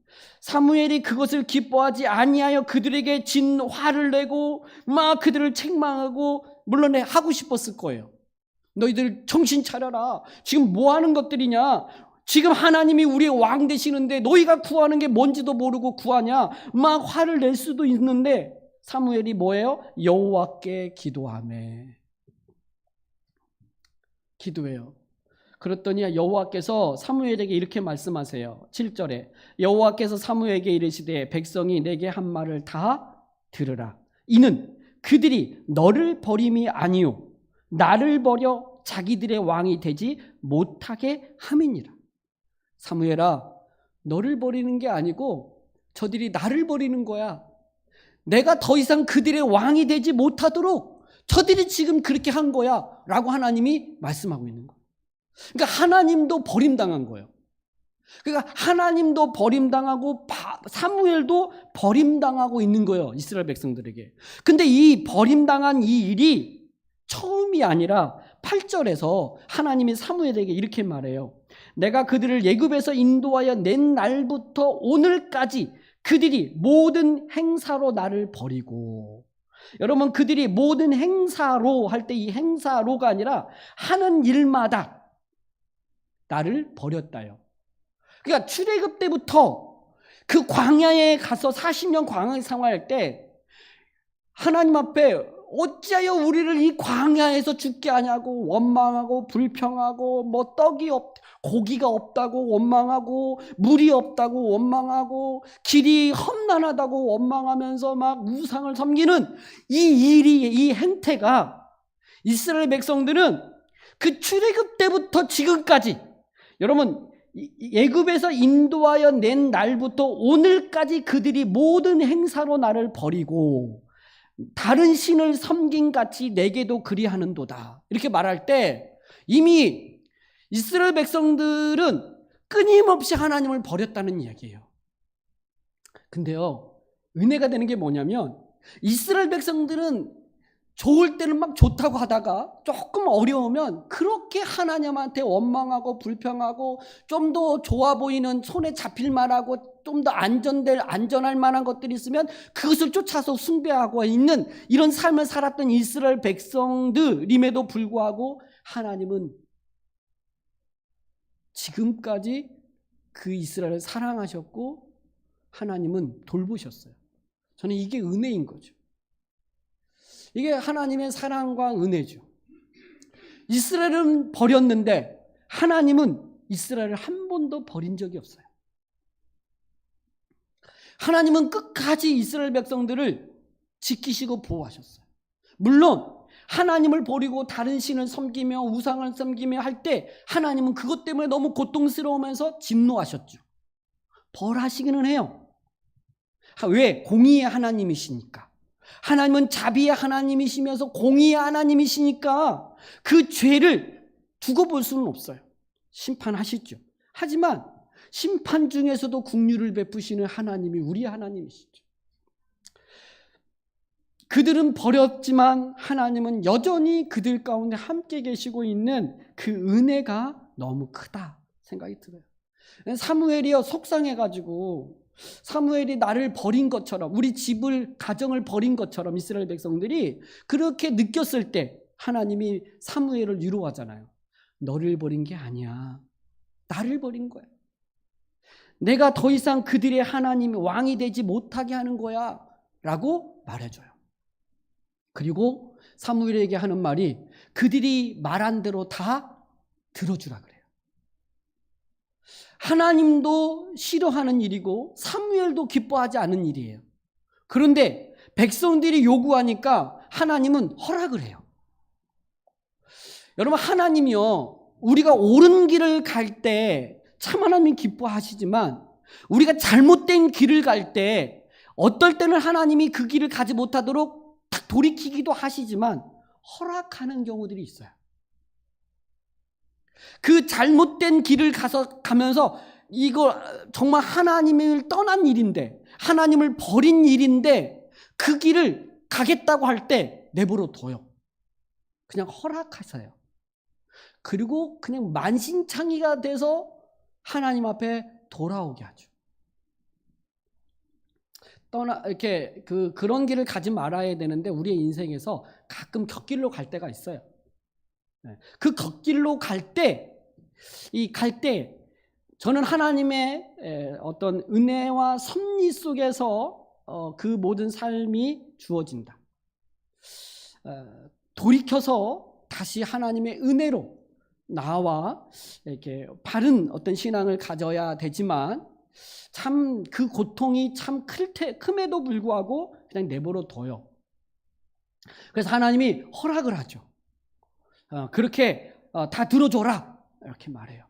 Speaker 1: 사무엘이 그것을 기뻐하지 아니하여 그들에게 진 화를 내고 막 그들을 책망하고, 물론 하고 싶었을 거예요. 너희들 정신 차려라. 지금 뭐 하는 것들이냐. 지금 하나님이 우리의 왕 되시는데 너희가 구하는 게 뭔지도 모르고 구하냐. 막 화를 낼 수도 있는데 사무엘이 뭐예요? 여호와께 기도하매. 기도해요. 그랬더니 여호와께서 사무엘에게 이렇게 말씀하세요. 7절에 여호와께서 사무엘에게 이르시되 백성이 내게 한 말을 다 들으라. 이는 그들이 너를 버림이 아니요 나를 버려 자기들의 왕이 되지 못하게 함이니라. 사무엘아, 너를 버리는 게 아니고 저들이 나를 버리는 거야. 내가 더 이상 그들의 왕이 되지 못하도록 저들이 지금 그렇게 한 거야 라고 하나님이 말씀하고 있는 거예요. 그러니까 하나님도 버림당한 거예요. 그러니까 하나님도 버림당하고 사무엘도 버림당하고 있는 거예요, 이스라엘 백성들에게. 근데 이 버림당한 이 일이 처음이 아니라 8절에서 하나님이 사무엘에게 이렇게 말해요. 내가 그들을 애굽에서 인도하여 낸 날부터 오늘까지 그들이 모든 행사로 나를 버리고. 여러분, 그들이 모든 행사로 할 때 이 행사로가 아니라 하는 일마다 나를 버렸다요. 그러니까 출애굽 때부터 그 광야에 가서 40년 광야 생활할 때 하나님 앞에 어찌하여 우리를 이 광야에서 죽게 하냐고 원망하고 불평하고, 뭐 고기가 없다고 원망하고, 물이 없다고 원망하고, 길이 험난하다고 원망하면서 막 우상을 섬기는 이 행태가 이스라엘 백성들은 그 출애굽 때부터 지금까지, 여러분, 애굽에서 인도하여 낸 날부터 오늘까지 그들이 모든 행사로 나를 버리고 다른 신을 섬긴 같이 내게도 그리하는도다, 이렇게 말할 때 이미 이스라엘 백성들은 끊임없이 하나님을 버렸다는 이야기예요. 근데요, 은혜가 되는 게 뭐냐면 이스라엘 백성들은 좋을 때는 막 좋다고 하다가 조금 어려우면 그렇게 하나님한테 원망하고 불평하고, 좀 더 좋아 보이는 손에 잡힐 만하고 좀 더 안전할 만한 것들이 있으면 그것을 쫓아서 숭배하고 있는 이런 삶을 살았던 이스라엘 백성들임에도 불구하고 하나님은 지금까지 그 이스라엘을 사랑하셨고 하나님은 돌보셨어요. 저는 이게 은혜인 거죠. 이게 하나님의 사랑과 은혜죠. 이스라엘은 버렸는데 하나님은 이스라엘을 한 번도 버린 적이 없어요. 하나님은 끝까지 이스라엘 백성들을 지키시고 보호하셨어요. 물론 하나님을 버리고 다른 신을 섬기며 우상을 섬기며 할 때 하나님은 그것 때문에 너무 고통스러우면서 진노하셨죠. 벌하시기는 해요. 왜? 공의의 하나님이시니까. 하나님은 자비의 하나님이시면서 공의의 하나님이시니까 그 죄를 두고 볼 수는 없어요. 심판하시죠. 하지만 심판 중에서도 긍휼을 베푸시는 하나님이 우리 하나님이시죠. 그들은 버렸지만 하나님은 여전히 그들 가운데 함께 계시고 있는 그 은혜가 너무 크다 생각이 들어요. 사무엘이요, 속상해가지고 사무엘이 나를 버린 것처럼, 우리 가정을 버린 것처럼 이스라엘 백성들이 그렇게 느꼈을 때 하나님이 사무엘을 위로하잖아요. 너를 버린 게 아니야. 나를 버린 거야. 내가 더 이상 그들의 하나님이 왕이 되지 못하게 하는 거야 라고 말해줘요. 그리고 사무엘에게 하는 말이 그들이 말한 대로 다 들어주라 그래요. 하나님도 싫어하는 일이고 사무엘도 기뻐하지 않은 일이에요. 그런데 백성들이 요구하니까 하나님은 허락을 해요. 여러분, 하나님이요, 우리가 옳은 길을 갈 때 참 하나님 기뻐하시지만 우리가 잘못된 길을 갈 때 어떨 때는 하나님이 그 길을 가지 못하도록 탁 돌이키기도 하시지만 허락하는 경우들이 있어요. 그 잘못된 길을 가면서 이거 정말 하나님을 떠난 일인데, 하나님을 버린 일인데 그 길을 가겠다고 할 때 내버려 둬요. 그냥 허락하세요. 그리고 그냥 만신창이가 돼서 하나님 앞에 돌아오게 하죠. 이렇게 그런 길을 가지 말아야 되는데 우리의 인생에서 가끔 곁길로 갈 때가 있어요. 그 곁길로 갈 때 저는 하나님의 어떤 은혜와 섭리 속에서 그 모든 삶이 주어진다. 돌이켜서 다시 하나님의 은혜로 나와 이렇게 바른 어떤 신앙을 가져야 되지만 참 그 고통이 참 큼에도 불구하고 그냥 내버려 둬요. 그래서 하나님이 허락을 하죠. 그렇게 다 들어줘라 이렇게 말해요.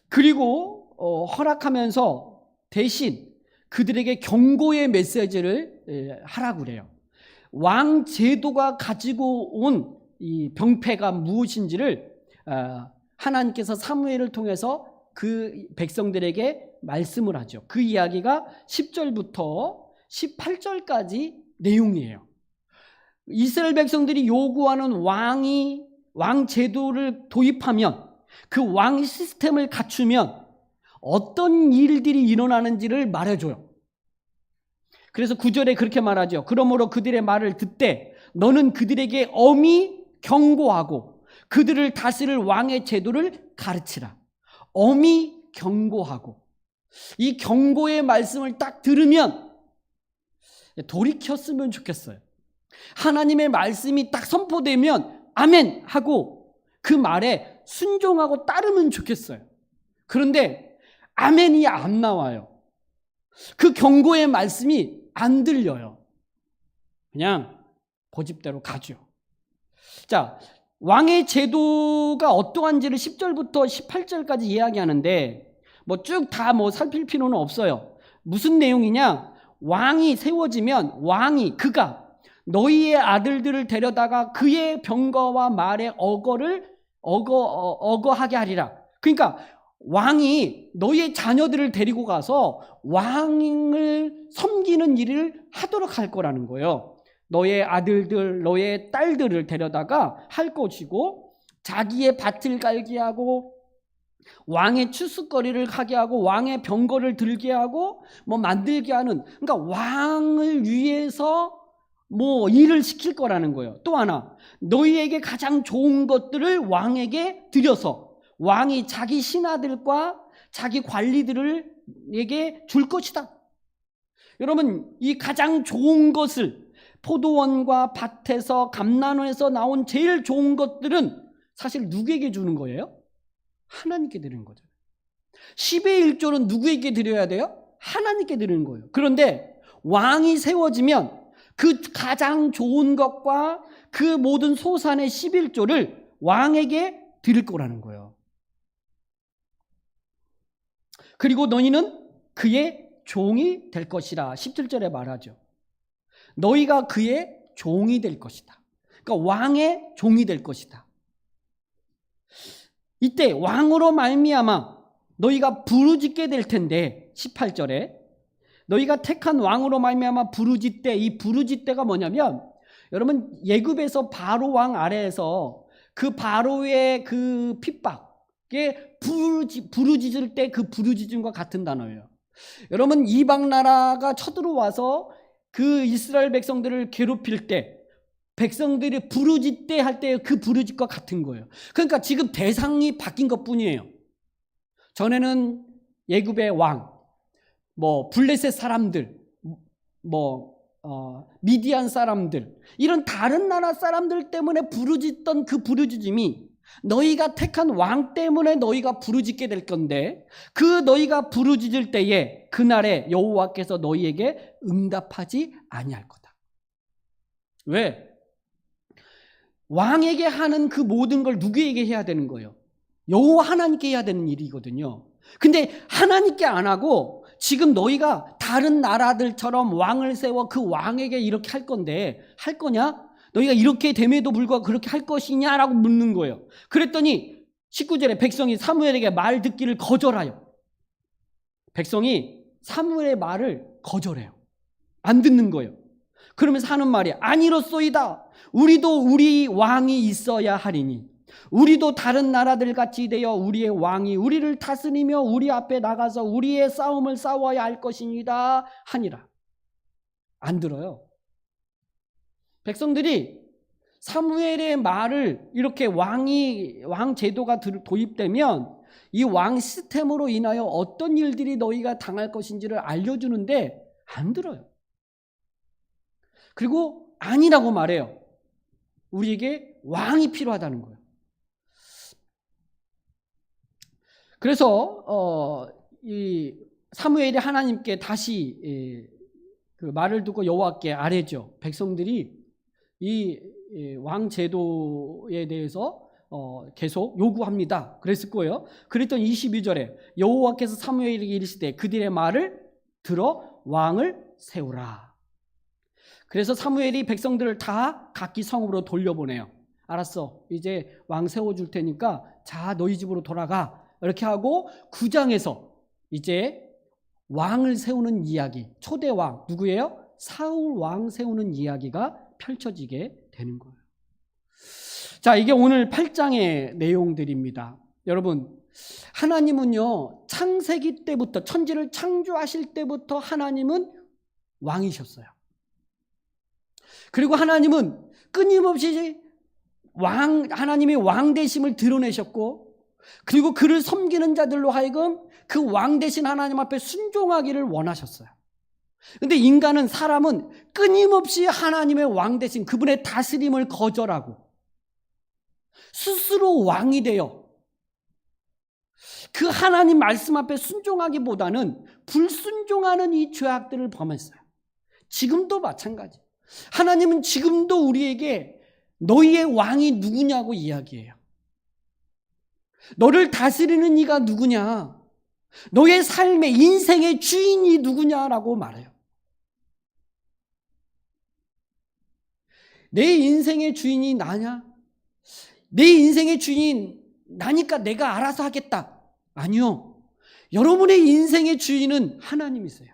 Speaker 1: 그리고 허락하면서 대신 그들에게 경고의 메시지를 하라고 그래요. 왕 제도가 가지고 온 이 병폐가 무엇인지를 하나님께서 사무엘을 통해서 그 백성들에게 말씀을 하죠. 그 이야기가 10절부터 18절까지 내용이에요. 이스라엘 백성들이 요구하는 왕 제도를 도입하면, 그 왕 시스템을 갖추면 어떤 일들이 일어나는지를 말해줘요. 그래서 9절에 그렇게 말하죠. 그러므로 그들의 말을 듣되 너는 그들에게 엄히 경고하고 그들을 다스릴 왕의 제도를 가르치라. 엄히 경고하고. 이 경고의 말씀을 딱 들으면 돌이켰으면 좋겠어요. 하나님의 말씀이 딱 선포되면 아멘 하고 그 말에 순종하고 따르면 좋겠어요. 그런데 아멘이 안 나와요. 그 경고의 말씀이 안 들려요. 그냥 고집대로 가죠. 자, 왕의 제도가 어떠한지를 10절부터 18절까지 이야기하는데 뭐 쭉 다 살필 필요는 없어요. 무슨 내용이냐? 왕이 세워지면 그가 너희의 아들들을 데려다가 그의 병거와 말의 어거하게 하리라. 그러니까 왕이 너희의 자녀들을 데리고 가서 왕을 섬기는 일을 하도록 할 거라는 거예요. 너의 아들들, 너의 딸들을 데려다가 할 것이고 자기의 밭을 갈게 하고 왕의 추수거리를 하게 하고 왕의 병거를 들게 하고 만들게 하는, 그러니까 왕을 위해서 일을 시킬 거라는 거예요. 또 하나, 너희에게 가장 좋은 것들을 왕에게 드려서 왕이 자기 신하들과 자기 관리들에게 줄 것이다. 여러분, 이 가장 좋은 것을, 포도원과 밭에서 감람원에서 나온 제일 좋은 것들은 사실 누구에게 주는 거예요? 하나님께 드리는 거죠. 10의 1조는 누구에게 드려야 돼요? 하나님께 드리는 거예요. 그런데 왕이 세워지면 그 가장 좋은 것과 그 모든 소산의 11조를 왕에게 드릴 거라는 거예요. 그리고 너희는 그의 종이 될 것이라 17절에 말하죠. 너희가 그의 종이 될 것이다. 그러니까 왕의 종이 될 것이다. 이때 왕으로 말미암아 너희가 부르짖게 될 텐데 18절에 너희가 택한 왕으로 말미암아 부르짖되, 이 부르짖대가 뭐냐면 여러분 예굽에서 바로 왕 아래에서 그 바로의 그 핍박에 부르짖을 때 그 부르짖음과 같은 단어예요. 여러분 이방 나라가 쳐들어와서 그 이스라엘 백성들을 괴롭힐 때 백성들이 부르짖대 할 때 그 부르짖과 같은 거예요. 그러니까 지금 대상이 바뀐 것뿐이에요. 전에는 애굽의 왕, 블레셋 사람들, 미디안 사람들, 이런 다른 나라 사람들 때문에 부르짖던 그 부르짖음이 너희가 택한 왕 때문에 너희가 부르짖게 될 건데, 그 너희가 부르짖을 때에 그날에 여호와께서 너희에게 응답하지 아니할 거다. 왜? 왕에게 하는 그 모든 걸 누구에게 해야 되는 거예요? 여호와 하나님께 해야 되는 일이거든요. 근데 하나님께 안 하고 지금 너희가 다른 나라들처럼 왕을 세워 그 왕에게 이렇게 할 건데 할 거냐? 너희가 이렇게 됨에도 불구하고 그렇게 할 것이냐라고 묻는 거예요. 그랬더니 19절에 백성이 사무엘에게 말 듣기를 거절하여. 백성이 사무엘의 말을 거절해요. 안 듣는 거예요. 그러면서 하는 말이 아니로소이다. 우리도 우리 왕이 있어야 하리니 우리도 다른 나라들 같이 되어 우리의 왕이 우리를 다스리며 우리 앞에 나가서 우리의 싸움을 싸워야 할 것이니이다 하니라. 안 들어요. 백성들이 사무엘의 말을 이렇게 왕 제도가 도입되면 이 왕 시스템으로 인하여 어떤 일들이 너희가 당할 것인지를 알려주는데 안 들어요. 그리고 아니라고 말해요. 우리에게 왕이 필요하다는 거예요. 그래서 이 사무엘이 하나님께 다시 그 말을 듣고 여호와께 아뢰죠. 백성들이 이 왕 제도에 대해서 계속 요구합니다. 그랬을 거예요. 그랬더니 22절에 여호와께서 사무엘에게 이르시되 그들의 말을 들어 왕을 세우라. 그래서 사무엘이 백성들을 다 각기 성읍으로 돌려보내요. 알았어, 이제 왕 세워줄 테니까 자 너희 집으로 돌아가. 이렇게 하고 9장에서 이제 왕을 세우는 이야기, 초대 왕 누구예요? 사울 왕 세우는 이야기가 펼쳐지게 되는 거예요. 자, 이게 오늘 8장의 내용들입니다. 여러분, 하나님은요 창세기 때부터, 천지를 창조하실 때부터 하나님은 왕이셨어요. 그리고 하나님은 끊임없이 하나님의 왕 되심을 드러내셨고, 그리고 그를 섬기는 자들로 하여금 그 왕 되신 하나님 앞에 순종하기를 원하셨어요. 그런데 인간은, 사람은 끊임없이 하나님의 왕 되신 그분의 다스림을 거절하고 스스로 왕이 되어 그 하나님 말씀 앞에 순종하기보다는 불순종하는 이 죄악들을 범했어요. 지금도 마찬가지. 하나님은 지금도 우리에게 너희의 왕이 누구냐고 이야기해요. 너를 다스리는 이가 누구냐? 너의 삶의 인생의 주인이 누구냐라고 말해요. 내 인생의 주인이 나냐? 내 인생의 주인 나니까 내가 알아서 하겠다. 아니요. 여러분의 인생의 주인은 하나님이세요.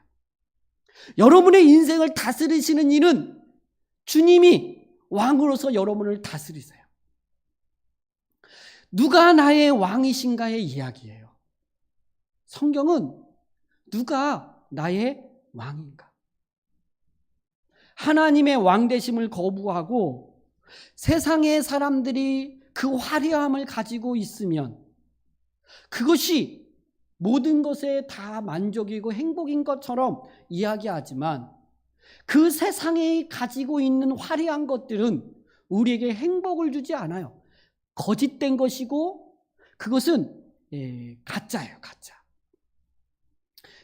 Speaker 1: 여러분의 인생을 다스리시는 이는 주님이 왕으로서 여러분을 다스리세요. 누가 나의 왕이신가의 이야기예요. 성경은 누가 나의 왕인가? 하나님의 왕되심을 거부하고 세상의 사람들이 그 화려함을 가지고 있으면 그것이 모든 것에 다 만족이고 행복인 것처럼 이야기하지만 그 세상에 가지고 있는 화려한 것들은 우리에게 행복을 주지 않아요. 거짓된 것이고 그것은 가짜예요, 가짜.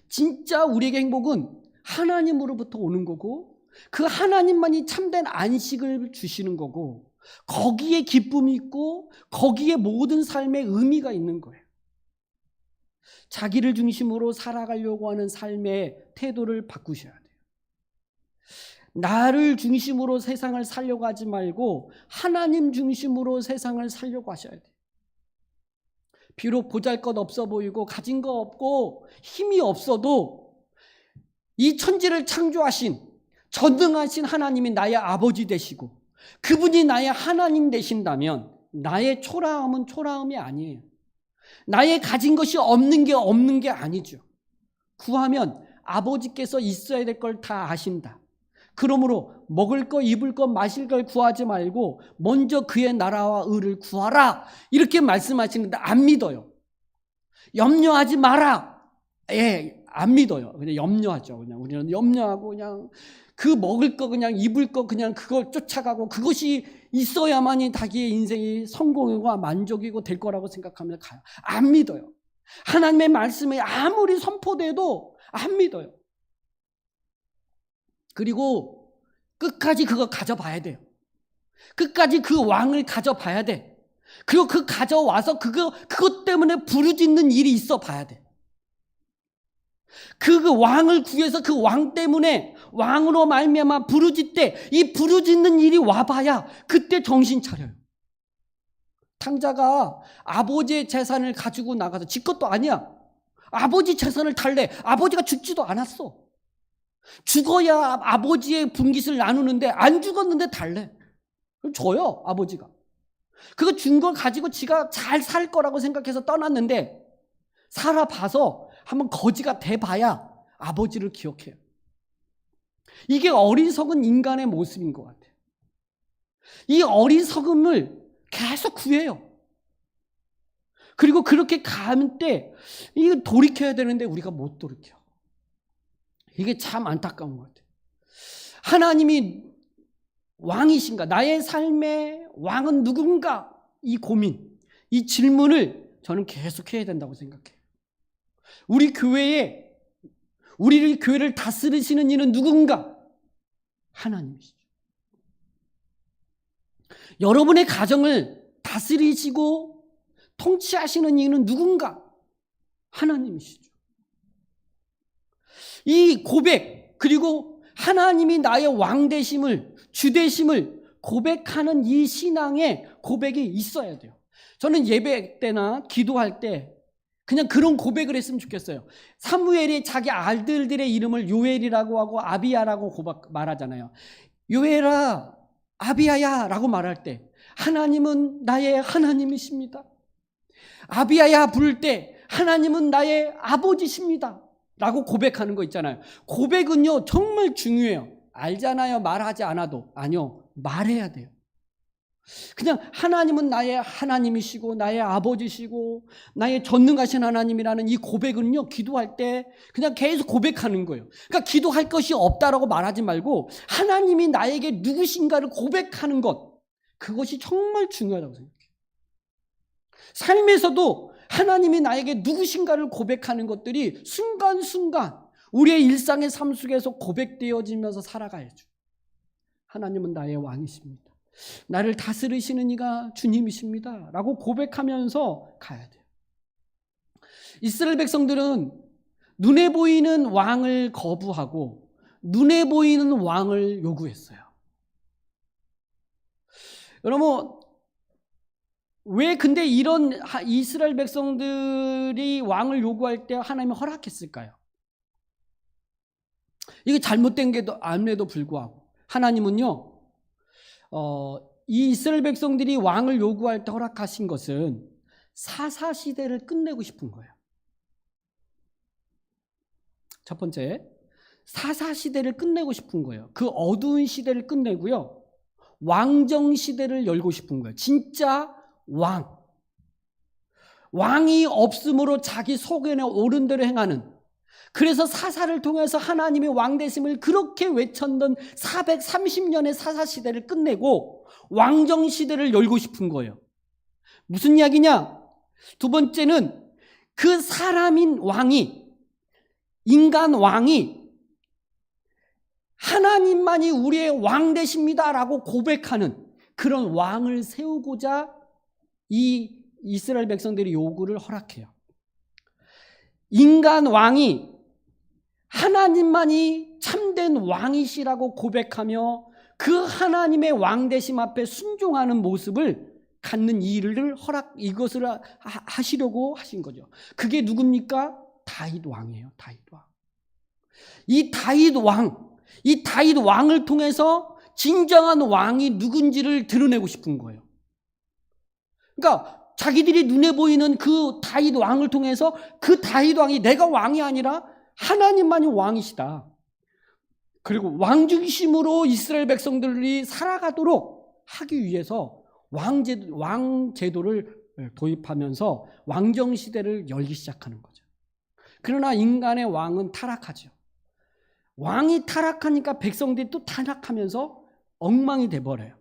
Speaker 1: 진짜 우리에게 행복은 하나님으로부터 오는 거고, 그 하나님만이 참된 안식을 주시는 거고, 거기에 기쁨이 있고 거기에 모든 삶의 의미가 있는 거예요. 자기를 중심으로 살아가려고 하는 삶의 태도를 바꾸셔야 돼요. 나를 중심으로 세상을 살려고 하지 말고 하나님 중심으로 세상을 살려고 하셔야 돼요. 비록 보잘것없어 보이고 가진 거 없고 힘이 없어도 이 천지를 창조하신 전능하신 하나님이 나의 아버지 되시고 그분이 나의 하나님 되신다면 나의 초라함은 초라함이 아니에요. 나의 가진 것이 없는 게 아니죠. 구하면 아버지께서 있어야 될 걸 다 아신다. 그러므로 먹을 거, 입을 거, 마실 걸 구하지 말고 먼저 그의 나라와 의를 구하라. 이렇게 말씀하시는데 안 믿어요. 염려하지 마라. 예, 안 믿어요. 그냥 염려하죠. 그냥 우리는 염려하고 그냥 그 먹을 거 그냥 입을 거 그냥 그걸 쫓아가고 그것이 있어야만이 자기의 인생이 성공이고 만족이고 될 거라고 생각하면 가요. 안 믿어요. 하나님의 말씀에 아무리 선포돼도 안 믿어요. 그리고 끝까지 그거 가져봐야 돼요. 끝까지 그 왕을 가져봐야 돼. 그리고 그 가져와서 그것 때문에 부르짖는 일이 있어 봐야 돼. 그 왕을 구해서 그 왕 때문에 왕으로 말미암아 부르짖되 이 부르짖는 일이 와봐야 그때 정신 차려요. 탕자가 아버지의 재산을 가지고 나가서 지 것도 아니야. 아버지 재산을 달래. 아버지가 죽지도 않았어. 죽어야 아버지의 분깃을 나누는데 안 죽었는데 달래. 그럼 줘요, 아버지가. 그거 준 걸 가지고 지가 잘 살 거라고 생각해서 떠났는데 살아봐서 한번 거지가 돼봐야 아버지를 기억해요. 이게 어리석은 인간의 모습인 것 같아요. 이 어리석음을 계속 구해요. 그리고 그렇게 가면 때 이거 돌이켜야 되는데 우리가 못 돌이켜. 이게 참 안타까운 것 같아요. 하나님이 왕이신가? 나의 삶의 왕은 누군가? 이 고민, 이 질문을 저는 계속 해야 된다고 생각해요. 우리 교회를 다스리시는 이는 누군가? 하나님이시죠. 여러분의 가정을 다스리시고 통치하시는 이는 누군가? 하나님이시죠. 이 고백, 그리고 하나님이 나의 왕 되심을, 주 되심을 고백하는 이 신앙의 고백이 있어야 돼요. 저는 예배 때나 기도할 때 그냥 그런 고백을 했으면 좋겠어요. 사무엘이 자기 아들들의 이름을 요엘이라고 하고 아비야라고 말하잖아요. 요엘아, 아비야야 라고 말할 때 하나님은 나의 하나님이십니다. 아비야야 부를 때 하나님은 나의 아버지십니다 라고 고백하는 거 있잖아요. 고백은요 정말 중요해요. 알잖아요. 말하지 않아도. 아니요, 말해야 돼요. 그냥 하나님은 나의 하나님이시고 나의 아버지시고 나의 전능하신 하나님이라는 이 고백은요 기도할 때 그냥 계속 고백하는 거예요. 그러니까 기도할 것이 없다라고 말하지 말고 하나님이 나에게 누구신가를 고백하는 것, 그것이 정말 중요하다고 생각해요. 삶에서도 하나님이 나에게 누구신가를 고백하는 것들이 순간순간 우리의 일상의 삶 속에서 고백되어지면서 살아가야죠. 하나님은 나의 왕이십니다. 나를 다스리시는 이가 주님이십니다 라고 고백하면서 가야 돼요. 이스라엘 백성들은 눈에 보이는 왕을 거부하고 눈에 보이는 왕을 요구했어요. 여러분, 왜 근데 이런 이스라엘 백성들이 왕을 요구할 때 하나님이 허락했을까요? 이게 잘못된 게 암에도 불구하고 하나님은요 이 이스라엘 백성들이 왕을 요구할 때 허락하신 것은 사사시대를 끝내고 싶은 거예요. 첫 번째, 사사시대를 끝내고 싶은 거예요. 그 어두운 시대를 끝내고요, 왕정시대를 열고 싶은 거예요. 진짜 왕이 없음으로 자기 소견에 옳은 대로 행하는, 그래서 사사를 통해서 하나님의 왕되심을 그렇게 외쳤던 430년의 사사시대를 끝내고 왕정시대를 열고 싶은 거예요. 무슨 이야기냐? 두 번째는 그 사람인 왕이, 인간 왕이 하나님만이 우리의 왕 되십니다라고 고백하는 그런 왕을 세우고자 이 이스라엘 백성들이 요구를 허락해요. 인간 왕이 하나님만이 참된 왕이시라고 고백하며 그 하나님의 왕되심 앞에 순종하는 모습을 갖는 이것을 하시려고 하신 거죠. 그게 누굽니까? 다윗 왕이에요. 다윗 왕. 이 다윗 왕을 통해서 진정한 왕이 누군지를 드러내고 싶은 거예요. 그러니까 자기들이 눈에 보이는 그 다윗 왕을 통해서 그 다윗 왕이 내가 왕이 아니라 하나님만이 왕이시다. 그리고 왕중심으로 이스라엘 백성들이 살아가도록 하기 위해서 왕제도를 도입하면서 왕정 시대를 열기 시작하는 거죠. 그러나 인간의 왕은 타락하죠. 왕이 타락하니까 백성들이 또 타락하면서 엉망이 돼버려요.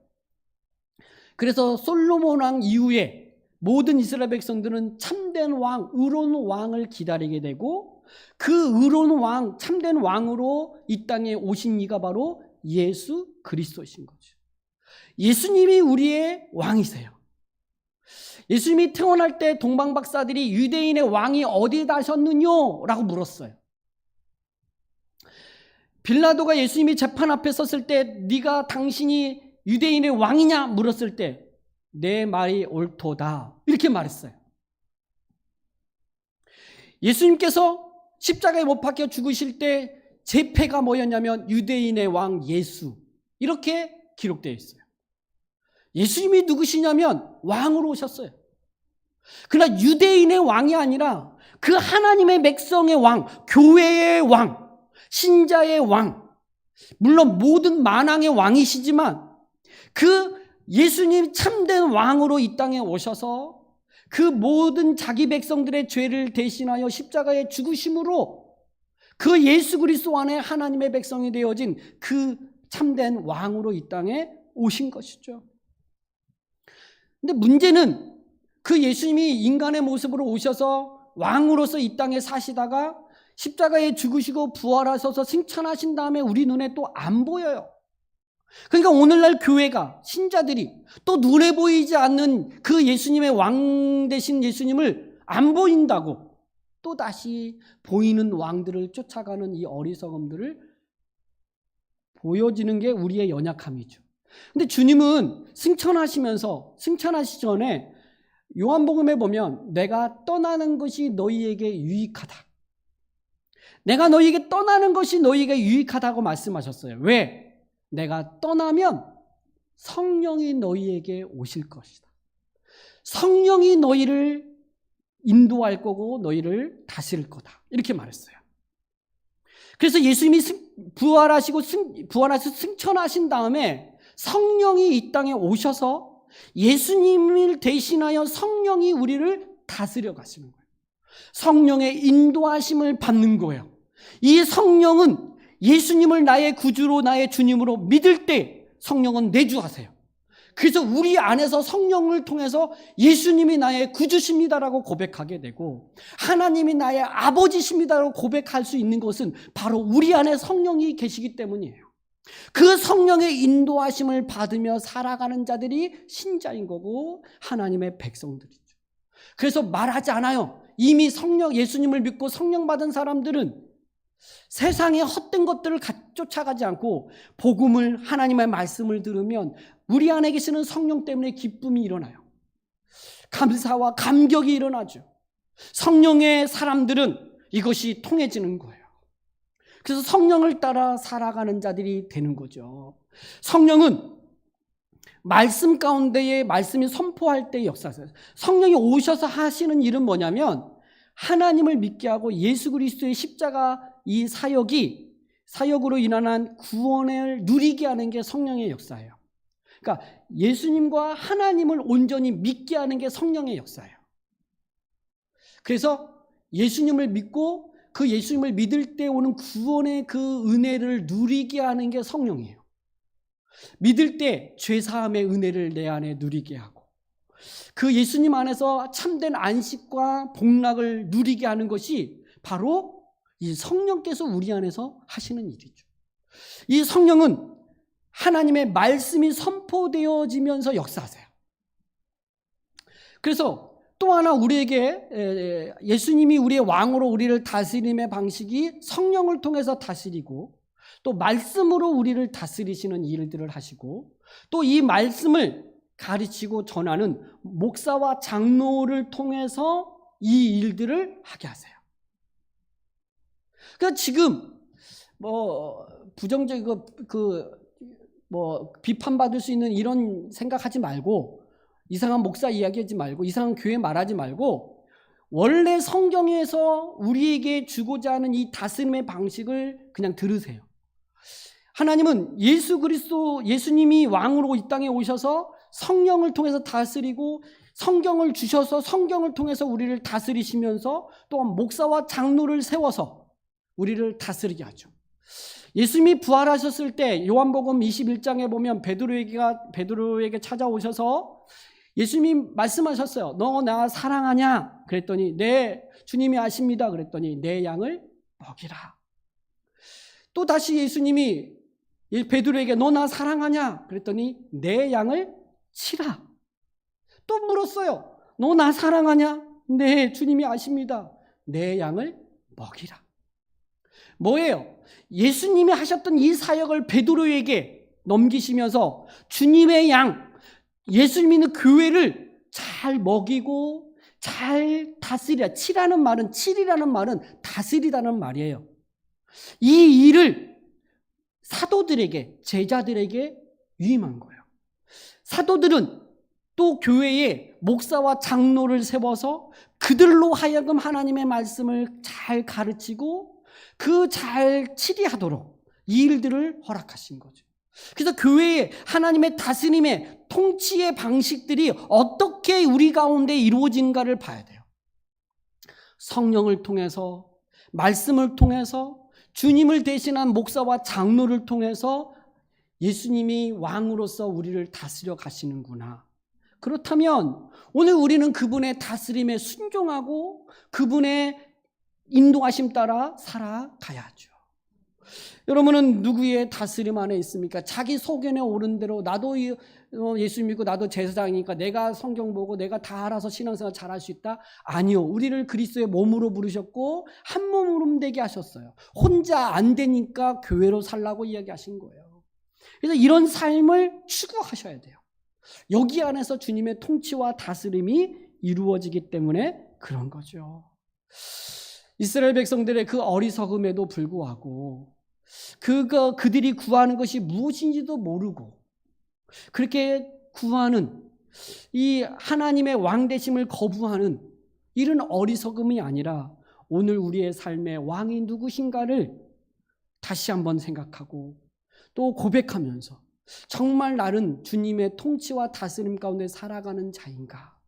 Speaker 1: 그래서 솔로몬 왕 이후에 모든 이스라엘 백성들은 참된 왕, 의로운 왕을 기다리게 되고, 그 의로운 왕, 참된 왕으로 이 땅에 오신 이가 바로 예수 그리스도이신 거죠. 예수님이 우리의 왕이세요. 예수님이 태어날 때 동방 박사들이 유대인의 왕이 어디에 나셨느뇨? 라고 물었어요. 빌라도가 예수님이 재판 앞에 섰을 때 네가 당신이 유대인의 왕이냐 물었을 때 내 말이 옳도다 이렇게 말했어요. 예수님께서 십자가에 못 박혀 죽으실 때 제패가 뭐였냐면 유대인의 왕 예수, 이렇게 기록되어 있어요. 예수님이 누구시냐면 왕으로 오셨어요. 그러나 유대인의 왕이 아니라 그 하나님의 백성의 왕, 교회의 왕, 신자의 왕, 물론 모든 만왕의 왕이시지만 그 예수님 참된 왕으로 이 땅에 오셔서 그 모든 자기 백성들의 죄를 대신하여 십자가에 죽으심으로 그 예수 그리스도 안에 하나님의 백성이 되어진 그 참된 왕으로 이 땅에 오신 것이죠. 근데 문제는 그 예수님이 인간의 모습으로 오셔서 왕으로서 이 땅에 사시다가 십자가에 죽으시고 부활하셔서 승천하신 다음에 우리 눈에 또 안 보여요. 그러니까 오늘날 교회가, 신자들이 또 눈에 보이지 않는 그 예수님의 왕 되신 예수님을 안 보인다고 또 다시 보이는 왕들을 쫓아가는 이 어리석음들을 보여지는 게 우리의 연약함이죠. 근데 주님은 승천하시기 전에 요한복음에 보면 내가 떠나는 것이 너희에게 유익하다. 내가 너희에게 떠나는 것이 너희에게 유익하다고 말씀하셨어요. 왜? 내가 떠나면 성령이 너희에게 오실 것이다. 성령이 너희를 인도할 거고 너희를 다스릴 거다. 이렇게 말했어요. 그래서 예수님이 부활하시고 승천하신 다음에 성령이 이 땅에 오셔서 예수님을 대신하여 성령이 우리를 다스려 가시는 거예요. 성령의 인도하심을 받는 거예요. 이 성령은 예수님을 나의 구주로 나의 주님으로 믿을 때 성령은 내주하세요. 그래서 우리 안에서 성령을 통해서 예수님이 나의 구주십니다라고 고백하게 되고 하나님이 나의 아버지십니다라고 고백할 수 있는 것은 바로 우리 안에 성령이 계시기 때문이에요. 그 성령의 인도하심을 받으며 살아가는 자들이 신자인 거고 하나님의 백성들이죠. 그래서 말하지 않아요. 이미 예수님을 믿고 성령 받은 사람들은 세상의 헛된 것들을 쫓아가지 않고 복음을, 하나님의 말씀을 들으면 우리 안에 계시는 성령 때문에 기쁨이 일어나요. 감사와 감격이 일어나죠. 성령의 사람들은 이것이 통해지는 거예요. 그래서 성령을 따라 살아가는 자들이 되는 거죠. 성령은 말씀 가운데에 말씀이 선포할 때의 역사예요. 성령이 오셔서 하시는 일은 뭐냐면 하나님을 믿게 하고 예수 그리스도의 십자가 이 사역으로 인한 구원을 누리게 하는 게 성령의 역사예요. 그러니까 예수님과 하나님을 온전히 믿게 하는 게 성령의 역사예요. 그래서 예수님을 믿고 그 예수님을 믿을 때 오는 구원의 그 은혜를 누리게 하는 게 성령이에요. 믿을 때 죄사함의 은혜를 내 안에 누리게 하고 그 예수님 안에서 참된 안식과 복락을 누리게 하는 것이 바로 이 성령께서 우리 안에서 하시는 일이죠. 이 성령은 하나님의 말씀이 선포되어지면서 역사하세요. 그래서 또 하나 우리에게 예수님이 우리의 왕으로 우리를 다스림의 방식이 성령을 통해서 다스리고 또 말씀으로 우리를 다스리시는 일들을 하시고 또 이 말씀을 가르치고 전하는 목사와 장로를 통해서 이 일들을 하게 하세요. 그러니까 지금 부정적이고 비판받을 수 있는 이런 생각하지 말고 이상한 목사 이야기하지 말고 이상한 교회 말하지 말고 원래 성경에서 우리에게 주고자 하는 이 다스림의 방식을 그냥 들으세요. 하나님은 예수님이 왕으로 이 땅에 오셔서 성령을 통해서 다스리고 성경을 주셔서 성경을 통해서 우리를 다스리시면서 또 목사와 장로를 세워서 우리를 다스리게 하죠. 예수님이 부활하셨을 때 요한복음 21장에 보면 베드로에게 찾아오셔서 예수님이 말씀하셨어요. 너 나 사랑하냐? 그랬더니 네, 주님이 아십니다. 그랬더니 내 양을 먹이라. 또 다시 예수님이 베드로에게 너 나 사랑하냐? 그랬더니 내 양을 치라. 또 물었어요. 너 나 사랑하냐? 네, 주님이 아십니다. 내 양을 먹이라. 뭐예요? 예수님이 하셨던 이 사역을 베드로에게 넘기시면서 주님의 양, 예수님이 있는 교회를 잘 먹이고 잘 다스리라. 치라는 말은, 칠이라는 말은 다스리다는 말이에요. 이 일을 사도들에게, 제자들에게 위임한 거예요. 사도들은 또 교회에 목사와 장로를 세워서 그들로 하여금 하나님의 말씀을 잘 가르치고 그 잘 치리하도록 이 일들을 허락하신 거죠. 그래서 교회에 하나님의 다스림의 통치의 방식들이 어떻게 우리 가운데 이루어진가를 봐야 돼요. 성령을 통해서, 말씀을 통해서, 주님을 대신한 목사와 장로를 통해서 예수님이 왕으로서 우리를 다스려 가시는구나. 그렇다면 오늘 우리는 그분의 다스림에 순종하고 그분의 인도하심 따라 살아가야죠. 여러분은 누구의 다스림 안에 있습니까? 자기 소견에 오른 대로 나도 예수 믿고 나도 제사장이니까 내가 성경 보고 내가 다 알아서 신앙생활 잘할 수 있다? 아니요. 우리를 그리스도의 몸으로 부르셨고 한 몸으로 되게 하셨어요. 혼자 안 되니까 교회로 살라고 이야기하신 거예요. 그래서 이런 삶을 추구하셔야 돼요. 여기 안에서 주님의 통치와 다스림이 이루어지기 때문에 그런 거죠. 이스라엘 백성들의 그 어리석음에도 불구하고 그들이 구하는 것이 무엇인지도 모르고 그렇게 구하는 이 하나님의 왕되심을 거부하는 이런 어리석음이 아니라 오늘 우리의 삶의 왕이 누구신가를 다시 한번 생각하고 또 고백하면서 정말 나는 주님의 통치와 다스림 가운데 살아가는 자인가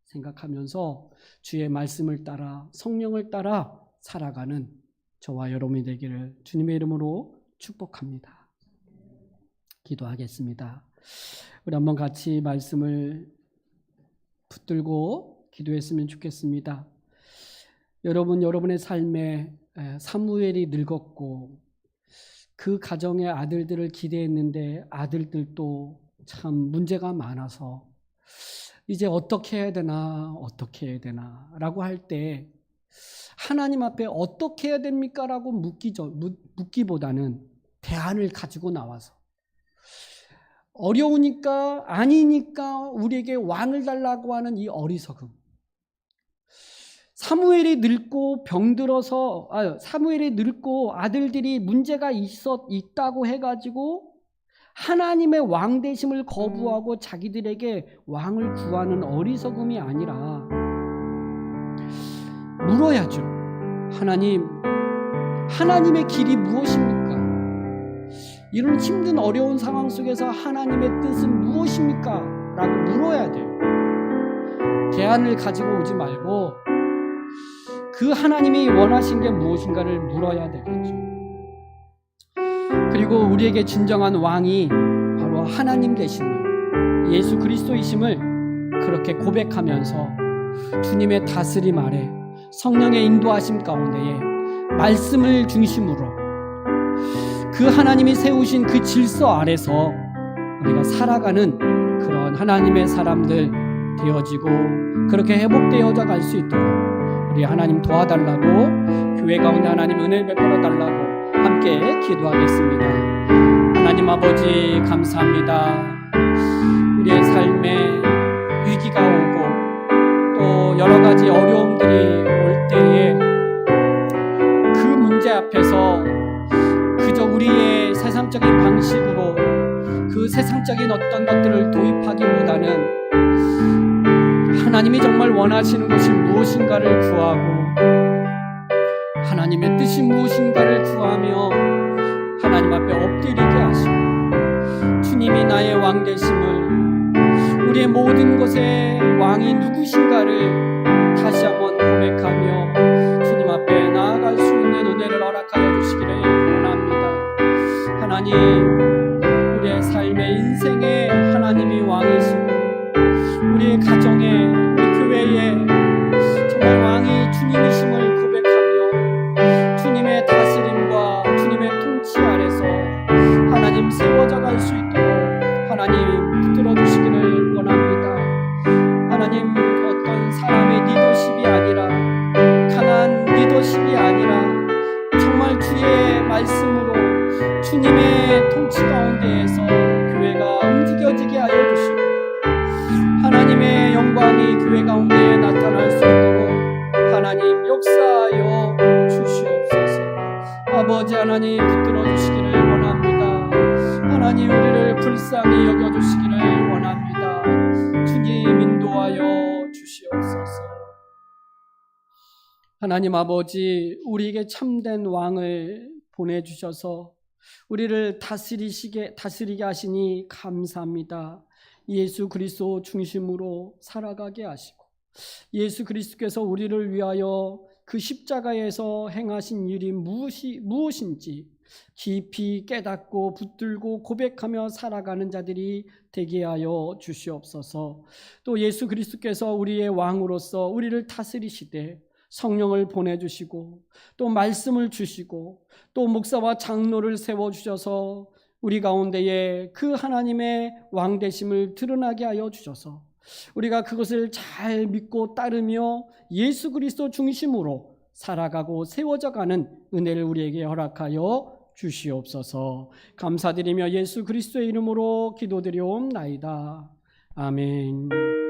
Speaker 1: 생각하면서 주의 말씀을 따라 성령을 따라 살아가는 저와 여러분이 되기를 주님의 이름으로 축복합니다. 기도하겠습니다. 우리 한번 같이 말씀을 붙들고 기도했으면 좋겠습니다. 여러분의 삶에 사무엘이 늙었고 그 가정의 아들들을 기대했는데 아들들도 참 문제가 많아서 이제 어떻게 해야 되나 라고 할 때 하나님 앞에 어떻게 해야 됩니까? 라고 묻기보다는 대안을 가지고 나와서 어려우니까 아니니까 우리에게 왕을 달라고 하는 이 어리석음. 사무엘이 늙고 아들들이 문제가 있다고 해가지고 하나님의 왕 되심을 거부하고 자기들에게 왕을 구하는 어리석음이 아니라 물어야죠. 하나님의 길이 무엇입니까? 이런 힘든 어려운 상황 속에서 하나님의 뜻은 무엇입니까? 라고 물어야 돼요. 대안을 가지고 오지 말고 그 하나님이 원하신 게 무엇인가를 물어야 되겠죠. 그리고 우리에게 진정한 왕이 바로 하나님 되심을, 예수 그리스도이심을 그렇게 고백하면서 주님의 다스림 아래 성령의 인도하심 가운데에 말씀을 중심으로 그 하나님이 세우신 그 질서 아래서 우리가 살아가는 그런 하나님의 사람들 되어지고 그렇게 회복되어져 갈 수 있도록 우리 하나님 도와달라고, 교회 가운데 하나님 은혜를 베풀어 달라고 함께 기도하겠습니다. 하나님 아버지 감사합니다. 우리의 삶에 위기가 오고 또 여러 가지 어려움들이 올 때에 그 문제 앞에서 그저 우리의 세상적인 방식으로 그 세상적인 어떤 것들을 도입하기보다는 하나님이 정말 원하시는 것이 무엇인가를 구하고 하나님의 뜻이 무엇인가를 구하며 하나님 앞에 엎드리게 하시고 주님이 나의 왕 되심을 우리의 모든 것의 왕이 누구신가를 다시 한번 고백하며 주님 앞에 나아갈 수 있는 은혜를 허락하여 주시기를 원합니다. 하나님, 우리의 삶의 인생에 하나님이 왕이시고 우리의 가정에, 우리 교회에 정말 왕이 주님이심을 고백하며 주님의 다스림과 주님의 통치 아래서 하나님 세워져 갈 수 있도록 하나님 붙들어 주시기를 원합니다. 하나님, 어떤 사람의 리더십이 아니라, 강한 리더십이 아니라 정말 주의 말씀으로 주님의 통치 가운데에서 교회가 움직여지게 하여 주시고 하나님의 영광이 교회 가운데에 나타날 수 있도록 하나님 역사하여 주시옵소서. 아버지 하나님, 붙들어 주시기를 원합니다. 하나님, 우리를 불쌍히 여겨주시기를 원합니다. 주님 인도하여 주시옵소서. 하나님 아버지, 우리에게 참된 왕을 보내주셔서 우리를 다스리게 하시니 감사합니다. 예수 그리스도 중심으로 살아가게 하시고 예수 그리스도께서 우리를 위하여 그 십자가에서 행하신 일이 무엇인지 깊이 깨닫고 붙들고 고백하며 살아가는 자들이 되게 하여 주시옵소서. 또 예수 그리스도께서 우리의 왕으로서 우리를 다스리시되 성령을 보내주시고 또 말씀을 주시고 또 목사와 장로를 세워주셔서 우리 가운데에 그 하나님의 왕되심을 드러나게 하여 주셔서 우리가 그것을 잘 믿고 따르며 예수 그리스도 중심으로 살아가고 세워져가는 은혜를 우리에게 허락하여 주시옵소서. 감사드리며 예수 그리스도의 이름으로 기도드리옵나이다. 아멘.